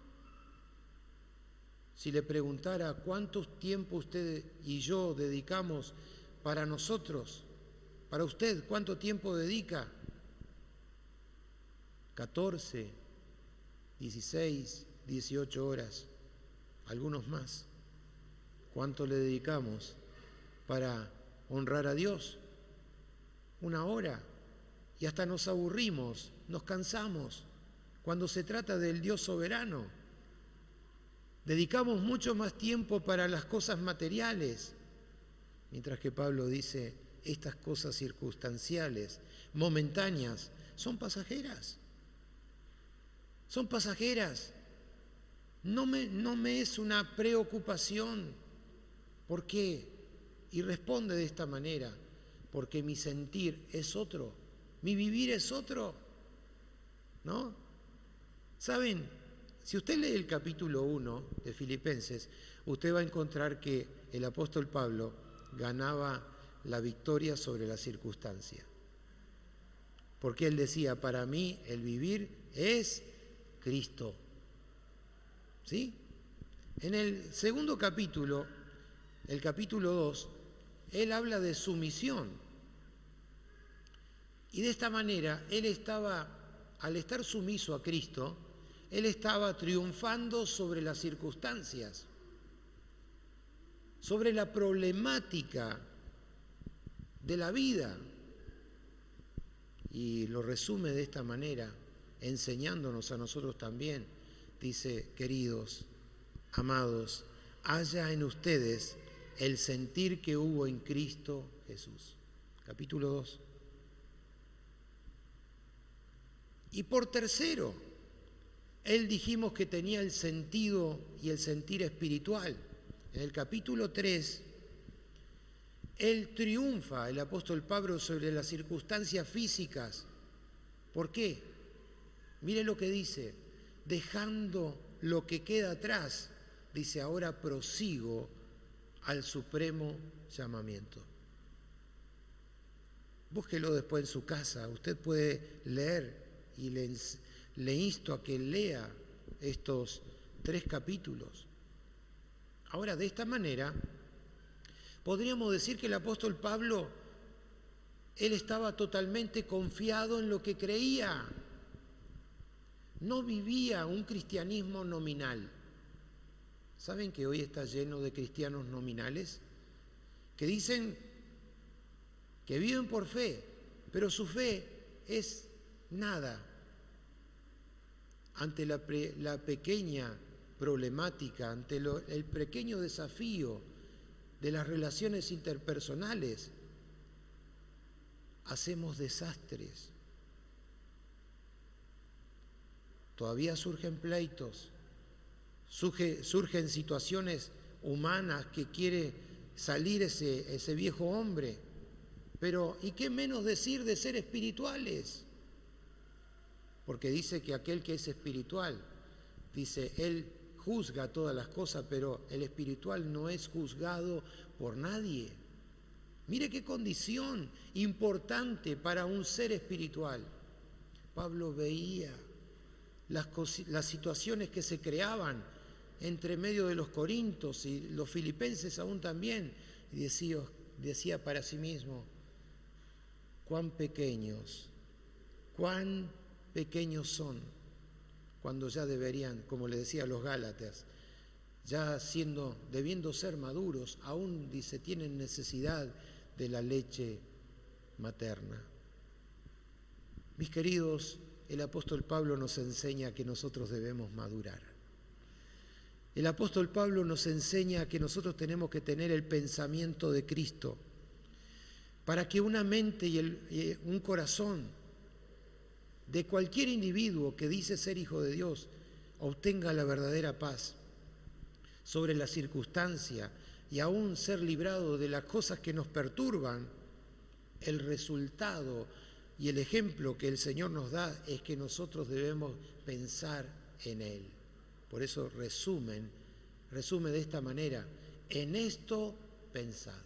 Si le preguntara cuánto tiempo usted y yo dedicamos para nosotros, para usted, ¿cuánto tiempo dedica? 14, 16, 18 horas, algunos más. ¿Cuánto le dedicamos para honrar a Dios? 1 hora. Y hasta nos aburrimos, nos cansamos. Cuando se trata del Dios soberano, dedicamos mucho más tiempo para las cosas materiales, mientras que Pablo dice, estas cosas circunstanciales, momentáneas, son pasajeras. Son pasajeras. No me es una preocupación. ¿Por qué? Y responde de esta manera, porque mi sentir es otro, mi vivir es otro, ¿no? ¿Saben? Si usted lee el capítulo 1 de Filipenses, usted va a encontrar que el apóstol Pablo ganaba la victoria sobre la circunstancia. Porque él decía, para mí el vivir es Cristo. ¿Sí? En el segundo capítulo, el capítulo 2, él habla de sumisión. Y de esta manera, él estaba, al estar sumiso a Cristo, él estaba triunfando sobre las circunstancias, sobre la problemática de la vida. Y lo resume de esta manera, enseñándonos a nosotros también. Dice, queridos, amados, haya en ustedes el sentir que hubo en Cristo Jesús. Capítulo 2. Y por tercero, él dijimos que tenía el sentido y el sentir espiritual. En el capítulo 3, él triunfa, el apóstol Pablo, sobre las circunstancias físicas. ¿Por qué? Mire lo que dice, dejando lo que queda atrás, dice, ahora prosigo al supremo llamamiento. Búsquelo después en su casa, usted puede leer y le insto a que lea estos 3 capítulos. Ahora, de esta manera, podríamos decir que el apóstol Pablo, él estaba totalmente confiado en lo que creía. No vivía un cristianismo nominal. ¿Saben que hoy está lleno de cristianos nominales? Que dicen que viven por fe, pero su fe es nada ante la pequeña problemática, ante el pequeño desafío de las relaciones interpersonales. Hacemos desastres. Todavía surgen pleitos, surgen situaciones humanas que quiere salir ese viejo hombre. Pero, ¿y qué menos decir de ser espirituales? Porque dice que aquel que es espiritual, dice, él juzga todas las cosas, pero el espiritual no es juzgado por nadie. Mire qué condición importante para un ser espiritual. Pablo veía las situaciones que se creaban entre medio de los corintios y los filipenses aún también, y decía para sí mismo, cuán pequeños son, cuando ya deberían, como le decía a los Gálatas, ya debiendo ser maduros, aún, dice, tienen necesidad de la leche materna. Mis queridos, el apóstol Pablo nos enseña que nosotros debemos madurar. El apóstol Pablo nos enseña que nosotros tenemos que tener el pensamiento de Cristo para que una mente y un corazón de cualquier individuo que dice ser hijo de Dios obtenga la verdadera paz sobre la circunstancia y aún ser librado de las cosas que nos perturban. El resultado y el ejemplo que el Señor nos da es que nosotros debemos pensar en Él. Por eso resume de esta manera, en esto pensad.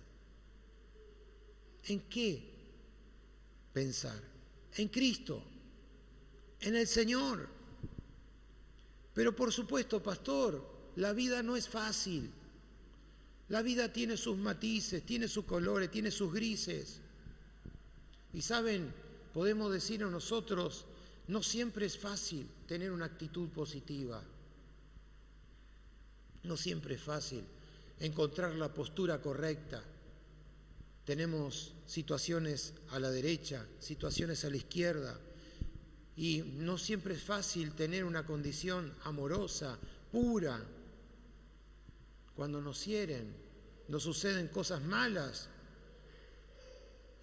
¿En qué pensar? En Cristo, en el Señor. Pero por supuesto, pastor, la vida no es fácil. La vida tiene sus matices, tiene sus colores, tiene sus grises. Y saben, podemos decir a nosotros, no siempre es fácil tener una actitud positiva. No siempre es fácil encontrar la postura correcta. Tenemos situaciones a la derecha, situaciones a la izquierda, y no siempre es fácil tener una condición amorosa, pura. Cuando nos hieren, nos suceden cosas malas,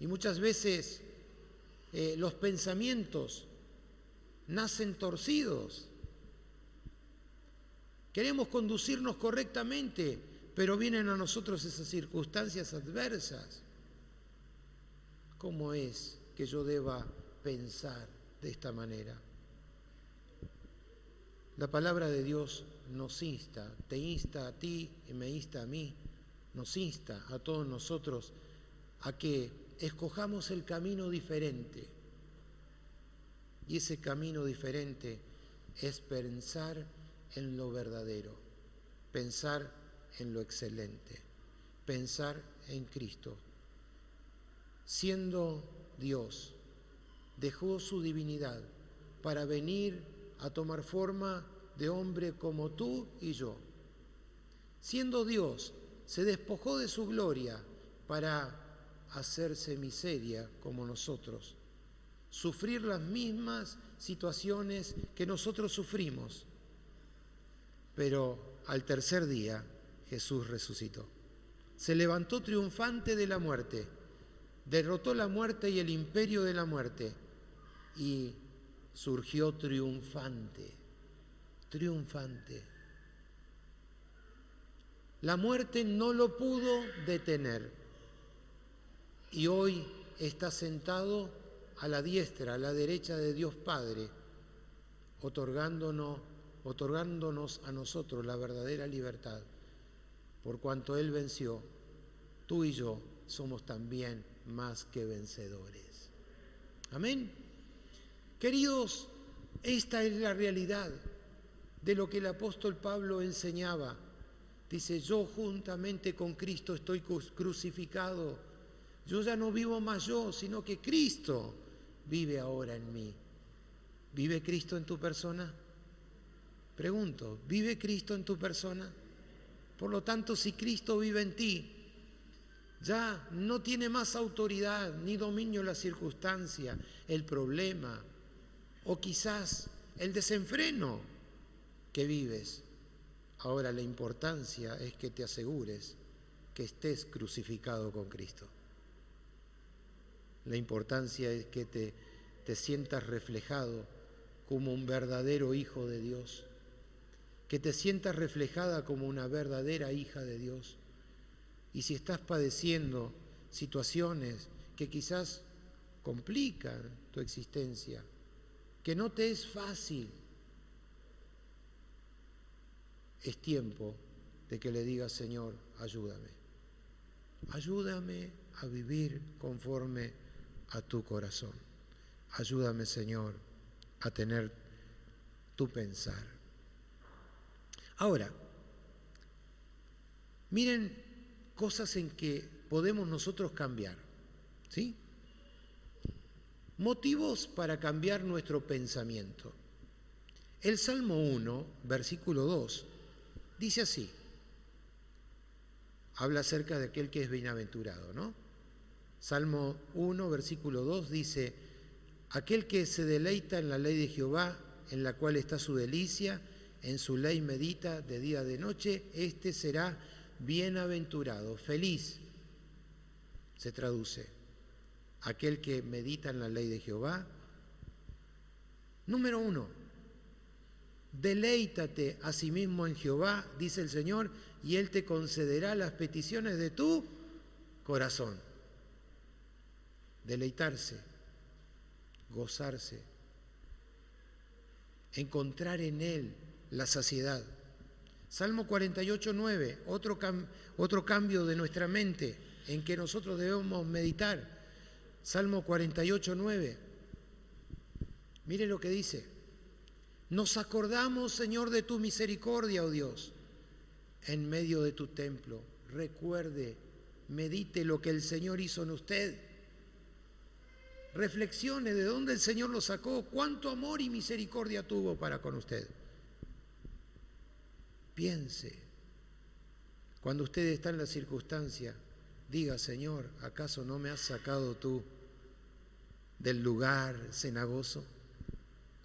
y muchas veces los pensamientos nacen torcidos. Queremos conducirnos correctamente, pero vienen a nosotros esas circunstancias adversas. ¿Cómo es que yo deba pensar de esta manera? La palabra de Dios nos insta, te insta a ti y me insta a mí, nos insta a todos nosotros a que escojamos el camino diferente. Y ese camino diferente es pensar en lo verdadero, pensar en lo excelente, pensar en Cristo. Siendo Dios, dejó su divinidad para venir a tomar forma de hombre como tú y yo. Siendo Dios, se despojó de su gloria para hacerse miseria como nosotros, sufrir las mismas situaciones que nosotros sufrimos. Pero al tercer día Jesús resucitó. Se levantó triunfante de la muerte, derrotó la muerte y el imperio de la muerte y surgió triunfante, triunfante. La muerte no lo pudo detener y hoy está sentado a la diestra, a la derecha de Dios Padre, otorgándonos a nosotros la verdadera libertad. Por cuanto Él venció, tú y yo somos también más que vencedores. Amén. Queridos, esta es la realidad de lo que el apóstol Pablo enseñaba. Dice, yo juntamente con Cristo estoy crucificado. Yo ya no vivo más yo, sino que Cristo vive ahora en mí. ¿Vive Cristo en tu persona? Pregunto, ¿vive Cristo en tu persona? Por lo tanto, si Cristo vive en ti, ya no tiene más autoridad ni dominio la circunstancia, el problema o quizás el desenfreno que vives. Ahora la importancia es que te asegures que estés crucificado con Cristo. La importancia es que te sientas reflejado como un verdadero hijo de Dios, que te sientas reflejada como una verdadera hija de Dios. Y si estás padeciendo situaciones que quizás complican tu existencia, que no te es fácil, es tiempo de que le digas, Señor, ayúdame. Ayúdame a vivir conforme a tu corazón. Ayúdame, Señor, a tener tu pensar. Ahora, miren cosas en que podemos nosotros cambiar, ¿sí? Motivos para cambiar nuestro pensamiento. El Salmo 1, versículo 2, dice así. Habla acerca de aquel que es bienaventurado, ¿no? Salmo 1, versículo 2 dice, aquel que se deleita en la ley de Jehová, en la cual está su delicia, en su ley medita de día de noche, este será bienaventurado, feliz, se traduce. Aquel que medita en la ley de Jehová. Número 1, deleítate a sí mismo en Jehová, dice el Señor, y Él te concederá las peticiones de tu corazón. Deleitarse, gozarse, encontrar en Él la saciedad. Salmo 48, 9, otro cambio de nuestra mente en que nosotros debemos meditar. Salmo 48, 9. Mire lo que dice. Nos acordamos, Señor, de tu misericordia, oh Dios, en medio de tu templo. Recuerde, medite lo que el Señor hizo en usted. Reflexione de dónde el Señor lo sacó, cuánto amor y misericordia tuvo para con usted. Piense, cuando usted está en la circunstancia, diga, Señor, ¿acaso no me has sacado tú del lugar cenagoso?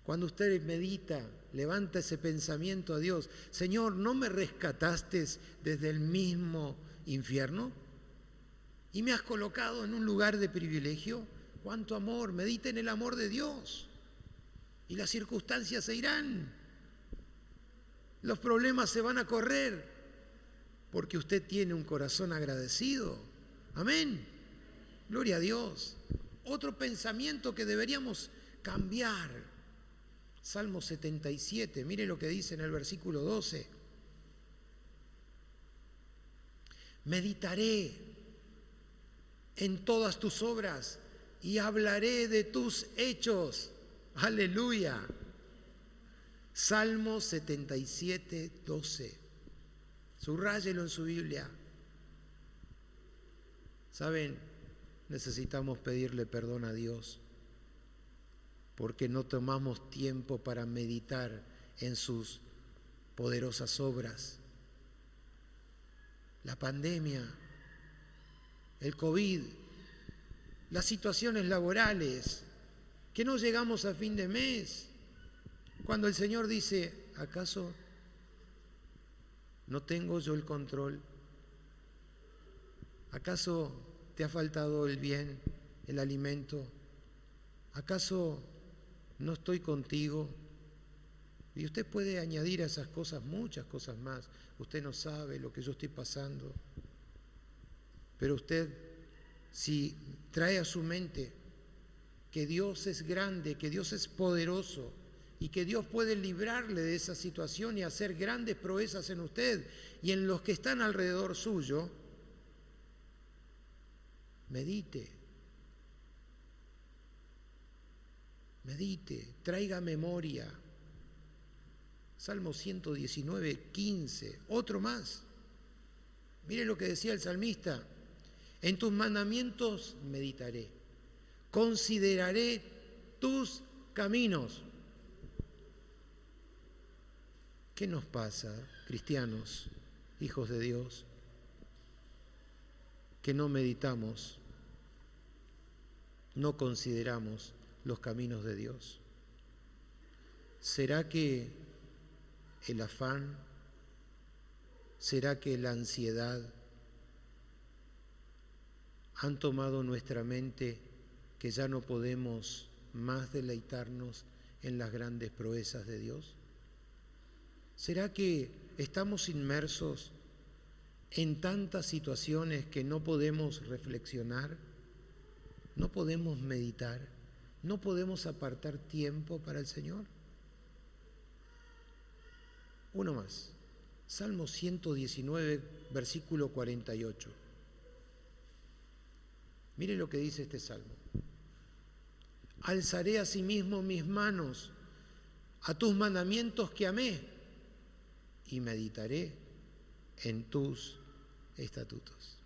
Cuando usted medita, levanta ese pensamiento a Dios, Señor, ¿no me rescataste desde el mismo infierno? ¿Y me has colocado en un lugar de privilegio? ¡Cuánto amor! Medita en el amor de Dios y las circunstancias se irán. Los problemas se van a correr porque usted tiene un corazón agradecido. Amén. Gloria a Dios. Otro pensamiento que deberíamos cambiar. Salmo 77, mire lo que dice en el versículo 12. Meditaré en todas tus obras y hablaré de tus hechos. Aleluya. Salmo 77, 12. Subráyelo en su Biblia. ¿Saben? Necesitamos pedirle perdón a Dios porque no tomamos tiempo para meditar en sus poderosas obras. La pandemia, el COVID, las situaciones laborales, que no llegamos a fin de mes, cuando el Señor dice, ¿acaso no tengo yo el control? ¿Acaso te ha faltado el bien, el alimento? ¿Acaso no estoy contigo? Y usted puede añadir a esas cosas muchas cosas más. Usted no sabe lo que yo estoy pasando. Pero usted, si trae a su mente que Dios es grande, que Dios es poderoso y que Dios puede librarle de esa situación y hacer grandes proezas en usted y en los que están alrededor suyo, medite, traiga memoria. Salmo 119, 15, otro más. Mire lo que decía el salmista: en tus mandamientos meditaré, consideraré tus caminos. ¿Qué nos pasa, cristianos, hijos de Dios, que no meditamos, no consideramos los caminos de Dios? ¿Será que el afán, será que la ansiedad han tomado nuestra mente, que ya no podemos más deleitarnos en las grandes proezas de Dios? ¿Será que estamos inmersos en tantas situaciones que no podemos reflexionar, no podemos meditar, no podemos apartar tiempo para el Señor? Uno más, Salmo 119, versículo 48. Mire lo que dice este salmo: alzaré asimismo mis manos a tus mandamientos que amé, y meditaré en tus estatutos.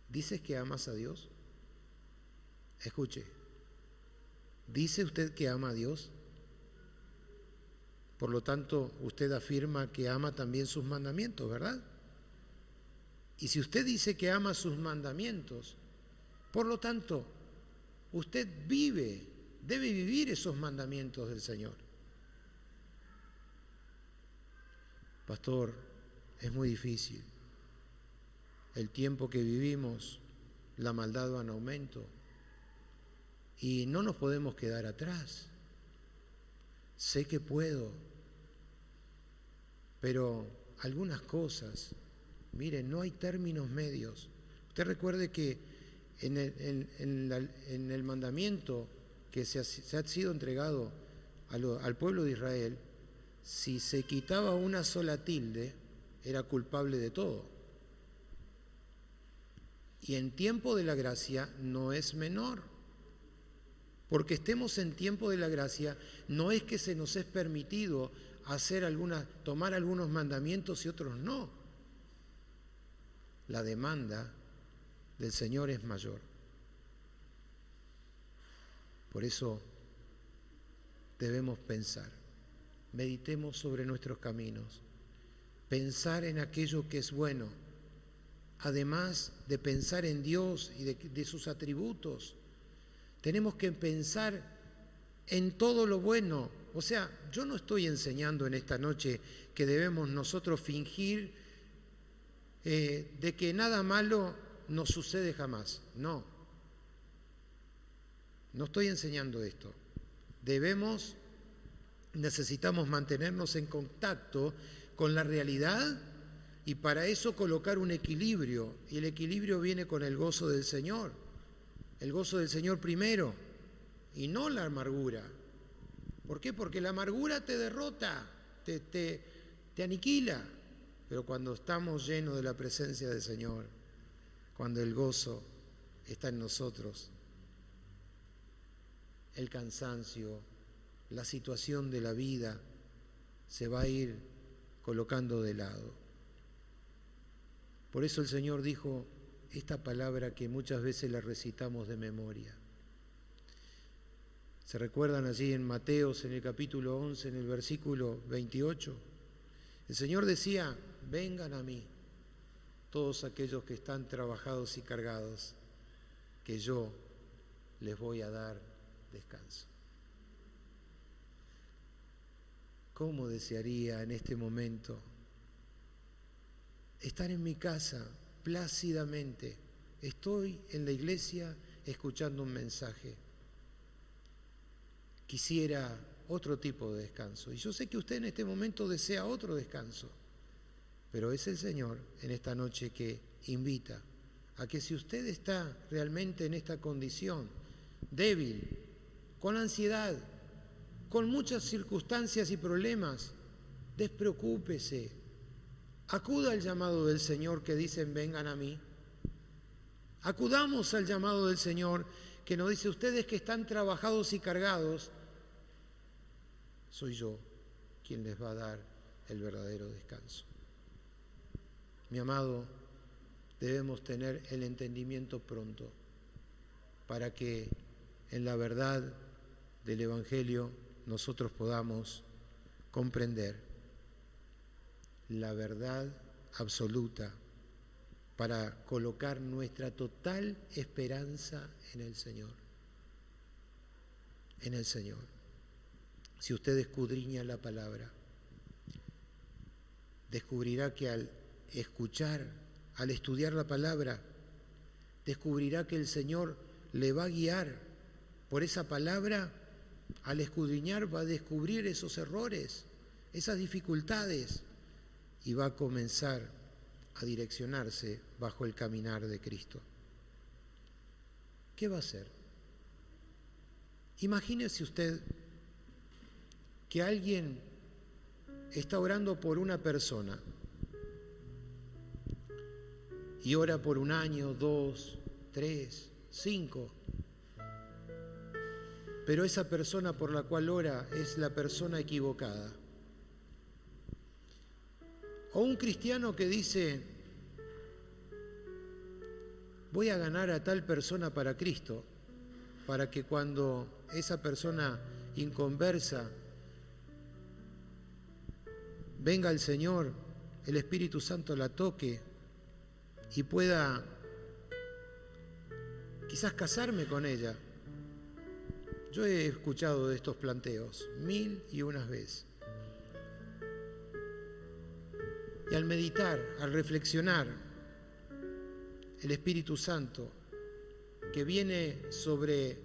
¿Dices que amas a Dios? Escuche, ¿dice usted que ama a Dios? Por lo tanto, usted afirma que ama también sus mandamientos, ¿verdad? Y si usted dice que ama sus mandamientos, por lo tanto, usted debe vivir esos mandamientos del Señor. Pastor, es muy difícil. El tiempo que vivimos, la maldad va en aumento y no nos podemos quedar atrás. Sé que puedo, pero algunas cosas, miren, no hay términos medios. Usted recuerde que en el mandamiento que se ha sido entregado al pueblo de Israel, si se quitaba una sola tilde, era culpable de todo. Y en tiempo de la gracia no es menor. Porque estemos en tiempo de la gracia, no es que se nos es permitido tomar algunos mandamientos y otros no. La demanda del Señor es mayor. Por eso debemos pensar, meditemos sobre nuestros caminos, pensar en aquello que es bueno, además de pensar en Dios y de sus atributos. Tenemos que pensar en todo lo bueno. O sea, yo no estoy enseñando en esta noche que debemos nosotros fingir de que nada malo nos sucede jamás. No estoy enseñando esto. Necesitamos mantenernos en contacto con la realidad y para eso colocar un equilibrio. Y el equilibrio viene con el gozo del Señor. El gozo del Señor primero y no la amargura. ¿Por qué? Porque la amargura te derrota, te aniquila. Pero cuando estamos llenos de la presencia del Señor, cuando el gozo está en nosotros, el cansancio, la situación de la vida se va a ir colocando de lado. Por eso el Señor dijo esta palabra que muchas veces la recitamos de memoria. ¿Se recuerdan allí en Mateos, en el capítulo 11, en el versículo 28? El Señor decía: vengan a mí, todos aquellos que están trabajados y cargados, que yo les voy a dar descanso. ¿Cómo desearía en este momento estar en mi casa plácidamente? Estoy en la iglesia escuchando un mensaje. Quisiera otro tipo de descanso. Y yo sé que usted en este momento desea otro descanso, pero es el Señor en esta noche que invita a que si usted está realmente en esta condición débil, con ansiedad, con muchas circunstancias y problemas, despreocúpese. Acuda al llamado del Señor que dicen vengan a mí. Acudamos al llamado del Señor que nos dice ustedes que están trabajados y cargados, soy yo quien les va a dar el verdadero descanso. Mi amado, debemos tener el entendimiento pronto para que en la verdad del Evangelio nosotros podamos comprender la verdad absoluta para colocar nuestra total esperanza en el Señor. En el Señor. Si usted escudriña la palabra, descubrirá que al escuchar, al estudiar la palabra, descubrirá que el Señor le va a guiar por esa palabra. Al escudriñar va a descubrir esos errores, esas dificultades, y va a comenzar a direccionarse bajo el caminar de Cristo. ¿Qué va a hacer? Imagínese usted que alguien está orando por una persona y ora por 1 año, 2, 3, 5, pero esa persona por la cual ora es la persona equivocada. O un cristiano que dice, voy a ganar a tal persona para Cristo, para que cuando esa persona inconversa venga el Señor, el Espíritu Santo la toque y pueda quizás casarme con ella. Yo he escuchado de estos planteos 1001 veces. Y al meditar, al reflexionar, el Espíritu Santo que viene sobre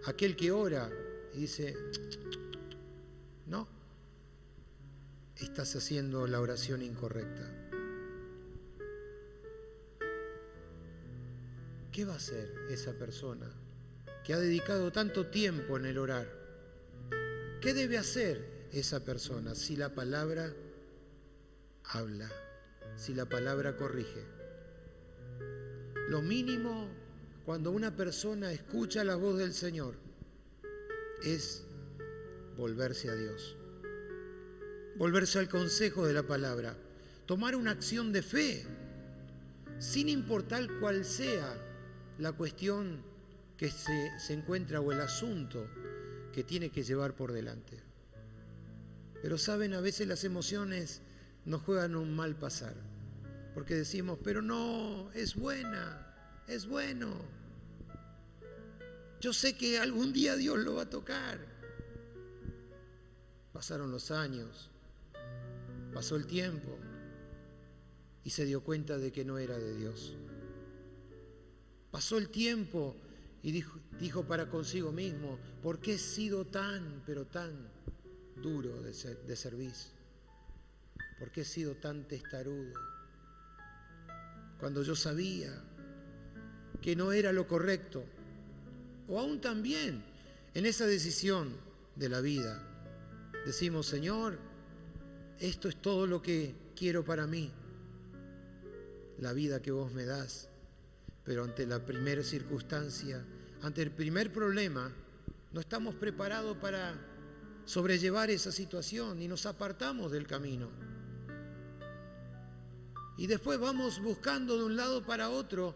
aquel que ora y dice, no, estás haciendo la oración incorrecta. ¿Qué va a hacer esa persona que ha dedicado tanto tiempo en el orar? ¿Qué debe hacer esa persona si la palabra habla, si la palabra corrige? Lo mínimo cuando una persona escucha la voz del Señor es volverse a Dios, volverse al consejo de la palabra, tomar una acción de fe, sin importar cuál sea la cuestión que se encuentra o el asunto que tiene que llevar por delante. Pero saben, a veces las emociones nos juegan un mal pasar, porque decimos, pero no, es buena, es bueno. Yo sé que algún día Dios lo va a tocar. Pasaron los años, pasó el tiempo y se dio cuenta de que no era de Dios. Pasó el tiempo y dijo para consigo mismo, ¿por qué he sido tan, pero tan duro de cerviz? ¿Por qué he sido tan testarudo? Cuando yo sabía que no era lo correcto. O aún también en esa decisión de la vida decimos, Señor, esto es todo lo que quiero para mí, la vida que vos me das. Pero ante la primera circunstancia, ante el primer problema, no estamos preparados para sobrellevar esa situación y nos apartamos del camino. Y después vamos buscando de un lado para otro,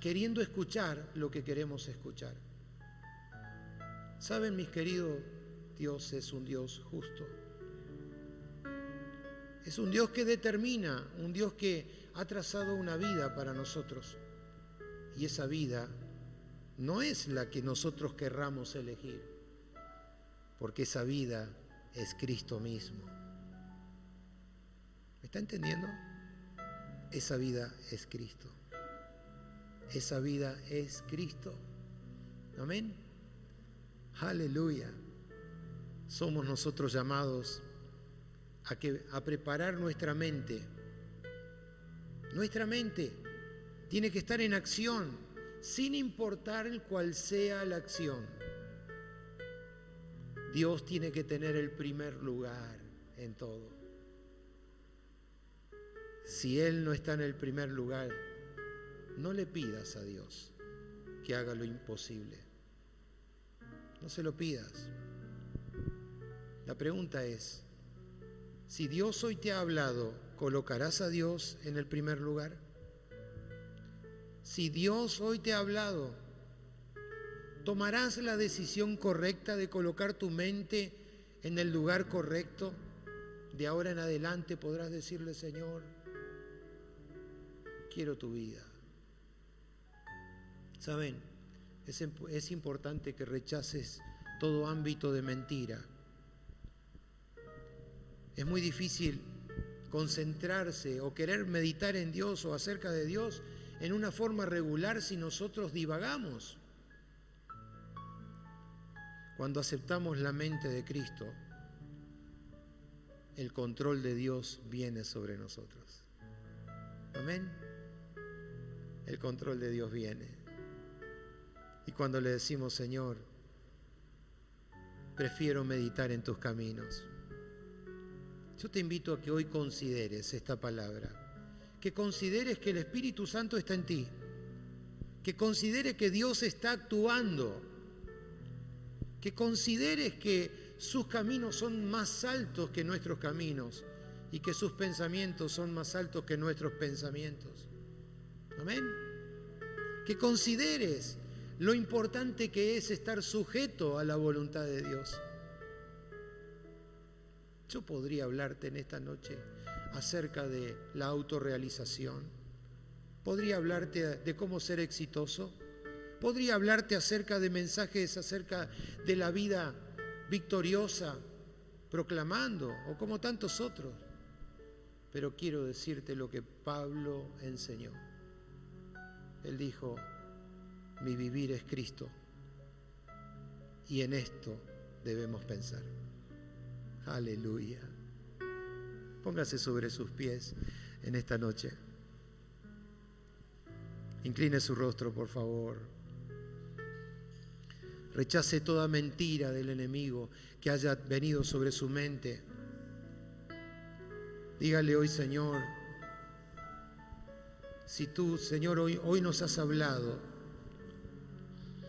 queriendo escuchar lo que queremos escuchar. Saben, mis queridos, Dios es un Dios justo. Es un Dios que determina, un Dios que ha trazado una vida para nosotros. Y esa vida no es la que nosotros querramos elegir, porque esa vida es Cristo mismo. ¿Me está entendiendo? Esa vida es Cristo. Esa vida es Cristo. Amén. Aleluya. Somos nosotros llamados a preparar nuestra mente. Nuestra mente tiene que estar en acción, sin importar cuál sea la acción. Dios tiene que tener el primer lugar en todo. Si Él no está en el primer lugar, no le pidas a Dios que haga lo imposible. No se lo pidas. La pregunta es, si Dios hoy te ha hablado, ¿colocarás a Dios en el primer lugar? Si Dios hoy te ha hablado, ¿tomarás la decisión correcta de colocar tu mente en el lugar correcto? De ahora en adelante podrás decirle, Señor, quiero tu vida. ¿Saben? Es importante que rechaces todo ámbito de mentira. Es muy difícil concentrarse o querer meditar en Dios o acerca de Dios en una forma regular si nosotros divagamos. Cuando aceptamos la mente de Cristo, el control de Dios viene sobre nosotros. Amén. El control de Dios viene. Y cuando le decimos, Señor, prefiero meditar en tus caminos. Yo te invito a que hoy consideres esta palabra, que consideres que el Espíritu Santo está en ti, que consideres que Dios está actuando, que consideres que sus caminos son más altos que nuestros caminos y que sus pensamientos son más altos que nuestros pensamientos. Amén. Que consideres lo importante que es estar sujeto a la voluntad de Dios. Yo podría hablarte en esta noche acerca de la autorrealización. Podría hablarte de cómo ser exitoso. Podría hablarte acerca de mensajes acerca de la vida victoriosa, proclamando, o como tantos otros. Pero quiero decirte lo que Pablo enseñó. Él dijo, mi vivir es Cristo. Y en esto debemos pensar. Aleluya. Póngase sobre sus pies en esta noche. Incline su rostro, por favor. Rechace toda mentira del enemigo que haya venido sobre su mente. Dígale hoy, Señor, si tú, Señor, hoy nos has hablado,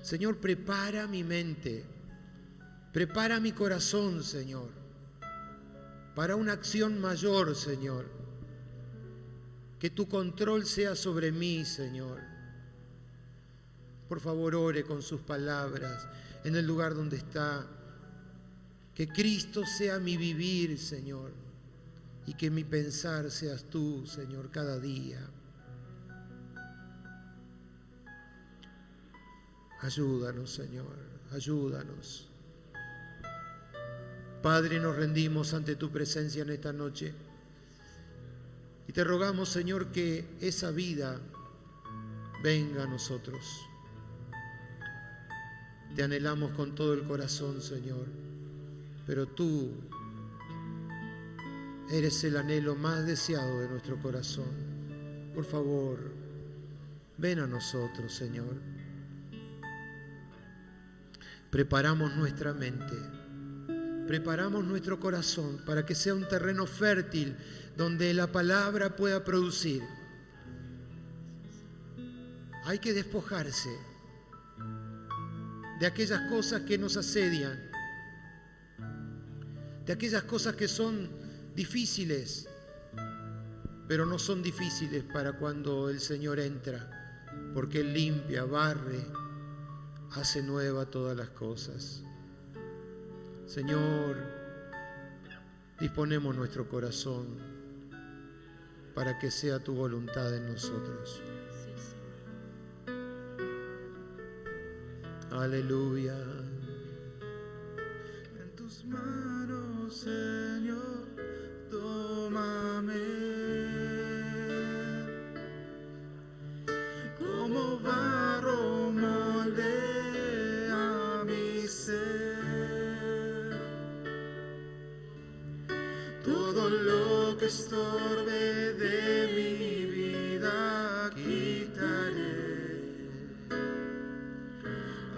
Señor, prepara mi mente, prepara mi corazón, Señor, para una acción mayor, Señor. Que tu control sea sobre mí, Señor. Por favor, ore con sus palabras en el lugar donde está. Que Cristo sea mi vivir, Señor, y que mi pensar seas tú, Señor, cada día. Ayúdanos, Señor, ayúdanos. Padre, nos rendimos ante tu presencia en esta noche y te rogamos, Señor, que esa vida venga a nosotros. Te anhelamos con todo el corazón, Señor, pero tú eres el anhelo más deseado de nuestro corazón. Por favor, ven a nosotros, Señor. Preparamos nuestra mente. Preparamos nuestro corazón para que sea un terreno fértil donde la palabra pueda producir. Hay que despojarse de aquellas cosas que nos asedian, de aquellas cosas que son difíciles, pero no son difíciles para cuando el Señor entra, porque Él limpia, barre, hace nueva todas las cosas. Señor, disponemos nuestro corazón para que sea tu voluntad en nosotros. Sí, Señor. Aleluya. En tus manos, Señor, tómame. Como barro moldea mi ser. Todo lo que estorbe de mi vida quitaré.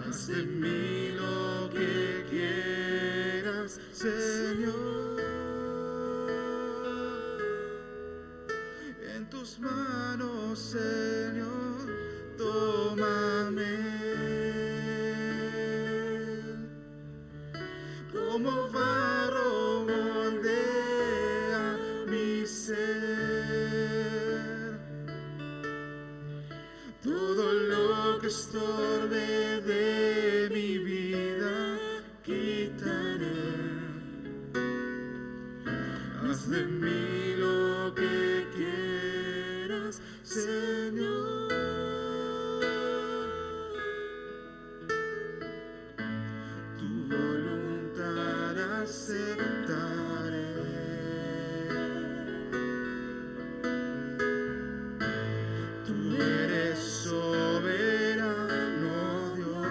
Haz de mí lo que quieras, Señor. En tus manos, Señor, tómame. Como barro moldea mi ser. Todo lo que estorbe de mi vida quitaré. Haz de mí lo que quieras, Señor. Tu voluntad aceptaré. Tú eres soberano, Dios.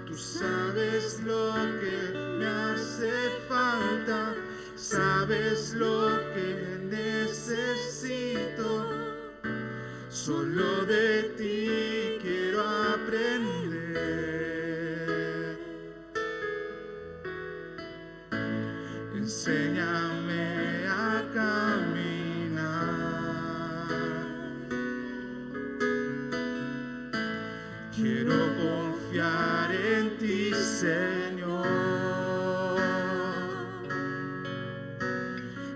Tú sabes lo que me hace falta, sabes lo que necesito. Solo de ti quiero aprender. Enséñame a caminar. Quiero confiar en ti, Señor.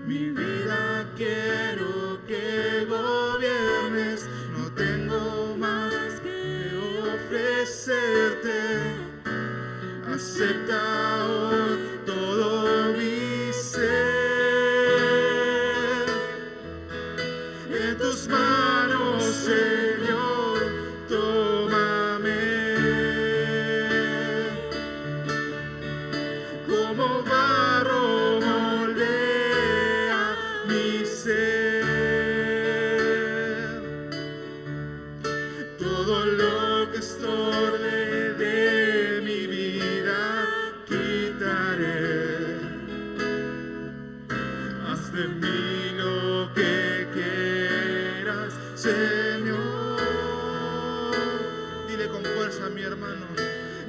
Mi vida quiero que gobiernes. No tengo más que ofrecerte. Acepta hoy todo mi ser. En tus manos, Señor, tómame. Como barro moldea mi ser. Todo lo que estorbe de mi vida quitaré. Haz de mí lo que quieras, Señor. Dile con fuerza, mi hermano.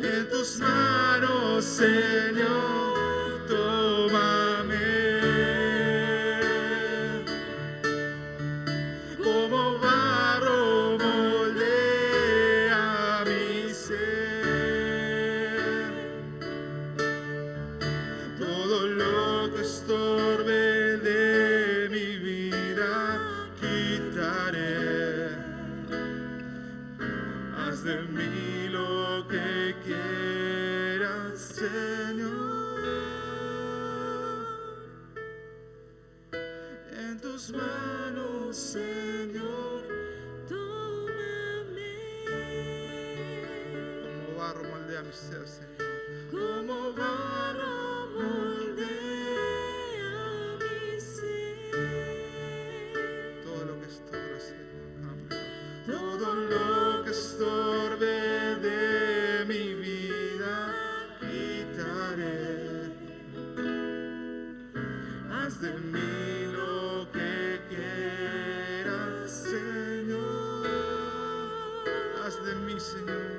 En tus manos, Señor, tómame. Como barro moldea mi ser. Todo lo que estorbe de mi vida quitaré. Haz de mí lo que quieras, Señor. En tus manos, Señor, Tómame. como barro moldea mi ser, Señor. Como barro moldea mi ser. Todo lo que estorbe, Señor, cambia. Todo Lo que estorbe de mi vida quitaré. Haz de mí lo que quieras, Señor. Haz de mí, Señor.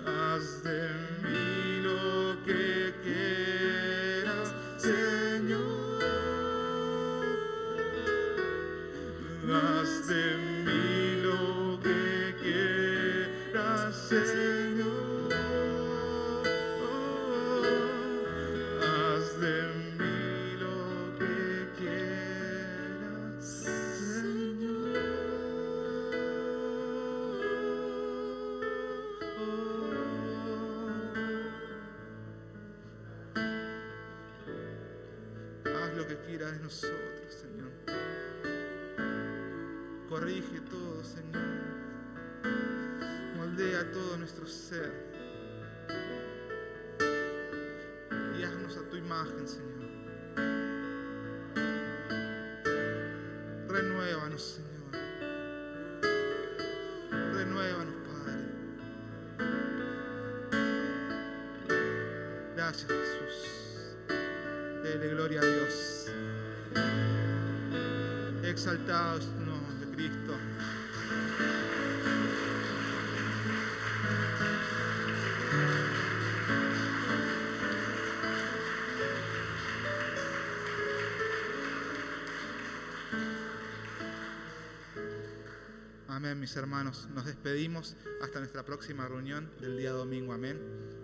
Haz de mí lo que quieras. requiera de nosotros, Señor. Corrige todo, Señor. Moldea todo nuestro ser. Y haznos a tu imagen, Señor. Renuévanos, Señor. Renuévanos, Padre. Gracias, Jesús. Dele gloria a Dios. Exaltado es tu nombre, Cristo. Amén, mis hermanos. Nos despedimos hasta nuestra próxima reunión del día domingo. Amén.